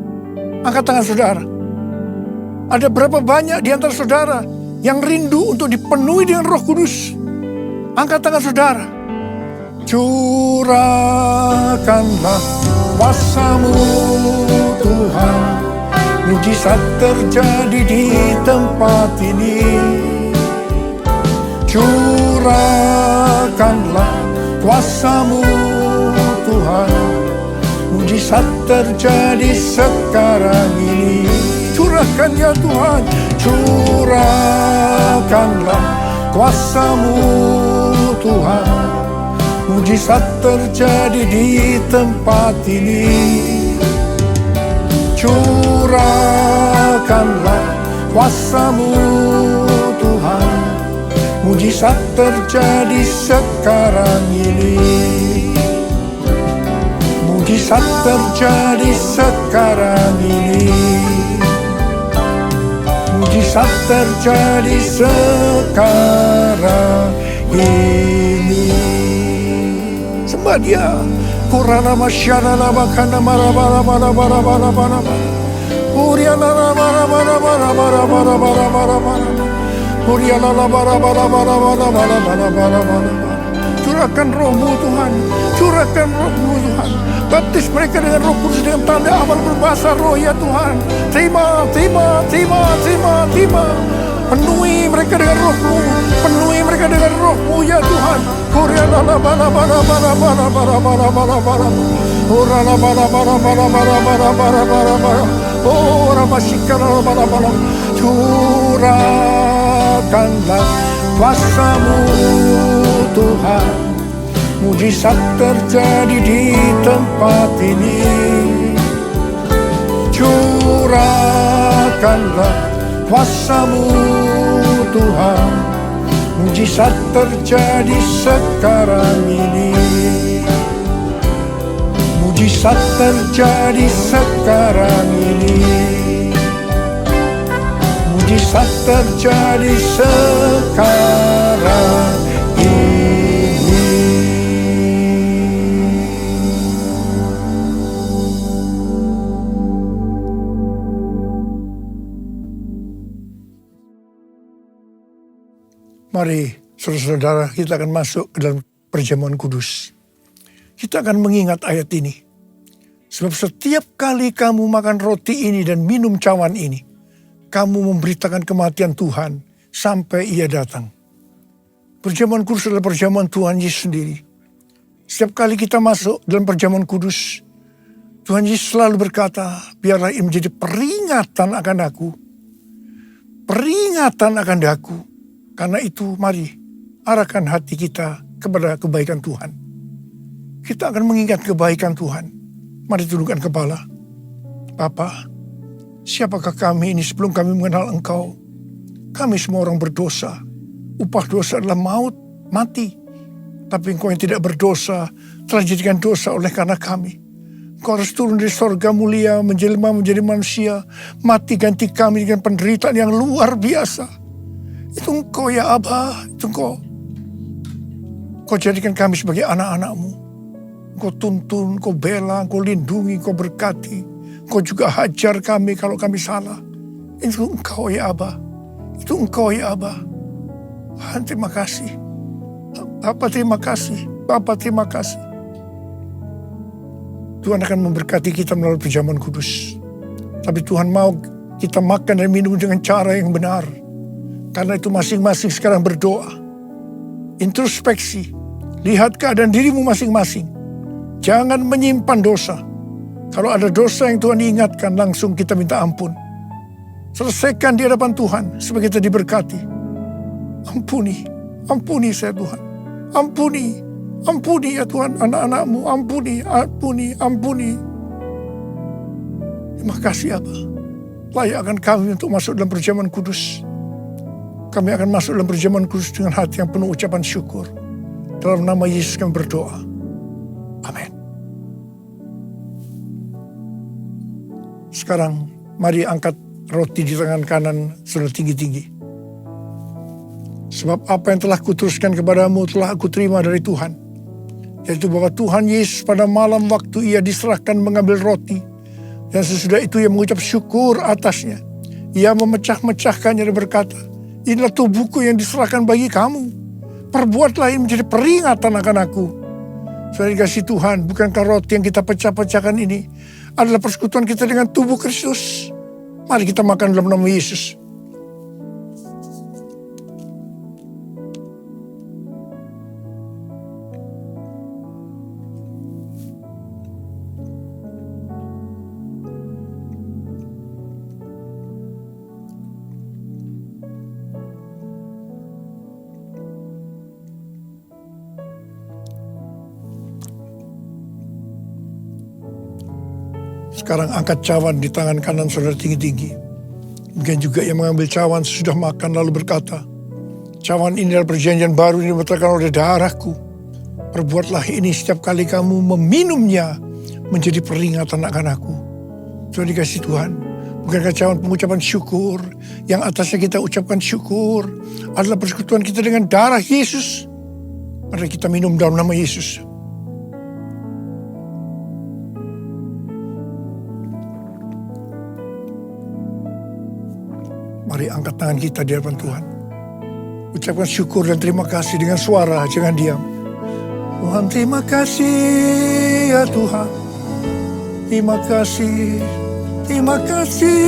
Angkat tangan saudara. Ada berapa banyak di antara saudara yang rindu untuk dipenuhi dengan Roh Kudus? Angkat tangan saudara. Curahkanlah kuasa-Mu Tuhan, mujizat terjadi di tempat ini. Curahkanlah kuasa-Mu Tuhan, mujizat terjadi sekarang ini. Curahkan ya Tuhan, curahkanlah kuasa-Mu Tuhan, mujizat terjadi di tempat ini. Curahkanlah kuasa-Mu Tuhan, mujizat terjadi sekarang ini. Mujizat terjadi sekarang ini. Mujizat terjadi sekarang ini. Sembah Dia. Kurana masyana labakana marabara marabara marabara. Uriana marabara marabara marabara marabara. Uriana marabara marabara marabara marabara. Curahkan Roh-Mu Tuhan, curahkan Roh-Mu Tuhan. Baptis mereka dengan Roh Kudus dengan tanda amal berbahasa roh ya Tuhan. Terima. Penuhi mereka dengan Roh-Mu, penuhi mereka mereka dengan roh-Mu ya Tuhan. Curahkanlah kuasa-Mu Tuhan, mujizat terjadi di tempat ini. Curahkanlah kuasa-Mu Tuhan, mujizat terjadi sekarang ini. Mujizat terjadi sekarang ini. Mujizat terjadi sekarang ini. Mari saudara-saudara, kita akan masuk ke dalam perjamuan kudus. Kita akan mengingat ayat ini. Sebab setiap kali kamu makan roti ini dan minum cawan ini, kamu memberitakan kematian Tuhan sampai Ia datang. Perjamuan kudus adalah perjamuan Tuhan Yesus sendiri. Setiap kali kita masuk dalam perjamuan kudus, Tuhan Yesus selalu berkata, biarlah ini menjadi peringatan akan aku. Peringatan akan aku. Karena itu mari arahkan hati kita kepada kebaikan Tuhan. Kita akan mengingat kebaikan Tuhan. Mari tundukkan kepala. Bapa, siapakah kami ini sebelum kami mengenal Engkau? Kami semua orang berdosa. Upah dosa adalah maut, mati. Tapi Engkau yang tidak berdosa telah dijadikan dosa oleh karena kami. Engkau harus turun dari sorga mulia, menjelma menjadi manusia, mati ganti kami dengan penderitaan yang luar biasa. Itu Engkau ya Abah, itu Engkau. Engkau jadikan kami sebagai anak-anak-Mu. Engkau tuntun, Engkau bela, Engkau lindungi, Engkau berkati. Engkau juga hajar kami kalau kami salah. Itu Engkau ya Abah. Itu Engkau ya Abah. Tuhan terima kasih. Bapa terima kasih. Bapa terima kasih. Tuhan akan memberkati kita melalui perjamuan kudus. Tapi Tuhan mau kita makan dan minum dengan cara yang benar. Karena itu masing-masing sekarang berdoa. Introspeksi. Lihat keadaan dirimu masing-masing. Jangan menyimpan dosa. Kalau ada dosa yang Tuhan ingatkan, langsung kita minta ampun. Selesaikan di hadapan Tuhan supaya kita diberkati. Ampuni. Ampuni saya Tuhan. Ampuni. Ampuni ya Tuhan anak-anak-Mu. Ampuni. Ampuni. Ampuni. Terima kasih Abah. Layakkan kami untuk masuk dalam perjamuan kudus. Kami akan masuk dalam perjamuan kudus dengan hati yang penuh ucapan syukur. Dalam nama Yesus kami berdoa. Amin. Sekarang mari angkat roti di tangan kanan saudara tinggi-tinggi. Sebab apa yang telah kuteruskan kepadamu telah aku terima dari Tuhan. Yaitu bahwa Tuhan Yesus pada malam waktu Ia diserahkan mengambil roti. Dan sesudah itu Ia mengucap syukur atasnya. Ia memecah-mecahkannya dan berkata, inilah tubuhku yang diserahkan bagi kamu. Perbuatlah ini menjadi peringatan akan aku. Saudara dikasih Tuhan, bukankah roti yang kita pecah-pecahkan ini adalah persekutuan kita dengan tubuh Kristus? Mari kita makan dalam nama Yesus. Sekarang angkat cawan di tangan kanan saudara tinggi-tinggi. Mungkin juga yang mengambil cawan sesudah makan lalu berkata, cawan ini adalah perjanjian baru yang dibatalkan oleh darahku. Perbuatlah ini setiap kali kamu meminumnya menjadi peringatan akan aku. Sudah dikasih Tuhan. Bukankah cawan pengucapan syukur yang atasnya kita ucapkan syukur adalah persekutuan kita dengan darah Yesus. Mari kita minum dalam nama Yesus. Mari angkat tangan kita di hadapan Tuhan. Ucapkan syukur dan terima kasih dengan suara, jangan diam. Tuhan terima kasih ya Tuhan. Terima kasih. Terima kasih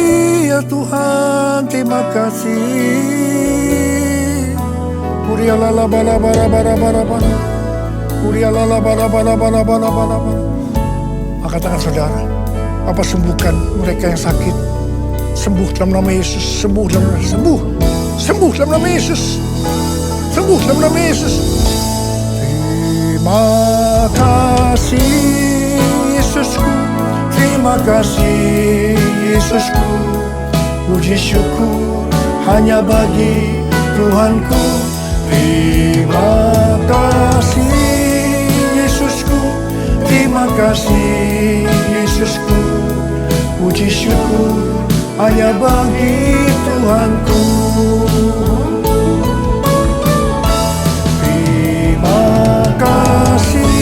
ya Tuhan. Terima kasih. Kuria lala bala bara bara bara bara. Kuria lala bala bala bala bala bala bala. Katakan saudara, Bapa sembuhkan mereka yang sakit. Sembuh dalam nama Yesus, sembuh dalam nama Yesus, sembuh. Sembuh dalam nama Yesus. Sembuh dalam nama Yesus. Terima kasih Yesusku, terima kasih Yesusku. Puji syukur hanya bagi Tuhanku. Terima kasih Yesusku, terima kasih Yesusku. Puji syukur hanya bagi Tuhanku. Terima kasih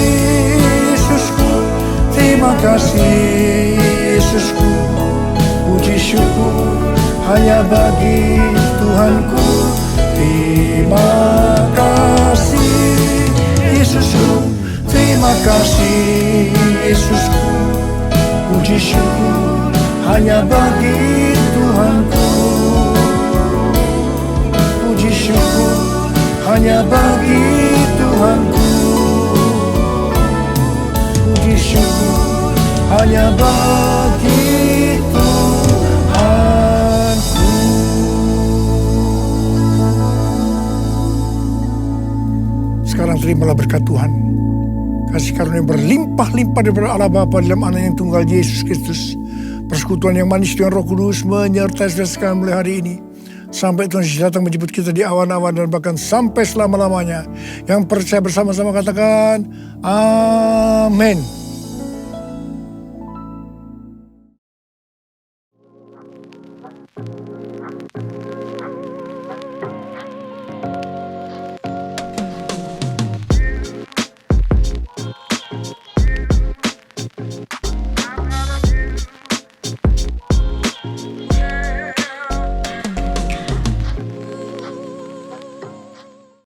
Yesusku, terima kasih Yesusku. Puji syukur hanya bagi Tuhanku. Terima kasih Yesusku, terima kasih Yesusku. Puji syukur hanya bagi Tuhanku. Puji syukur hanya bagi Tuhanku. Puji syukur hanya bagi Tuhanku. Sekarang terimalah berkat Tuhan. Kasih karunia berlimpah-limpah daripada Allah Bapa dalam Anak yang tunggal Yesus Kristus. Persekutuan yang manis dengan Roh Kudus menyertai saudara sekalian mulai hari ini. Sampai Tuhan Yesus datang menjemput kita di awan-awan dan bahkan sampai selama-lamanya. Yang percaya bersama-sama katakan, Amin.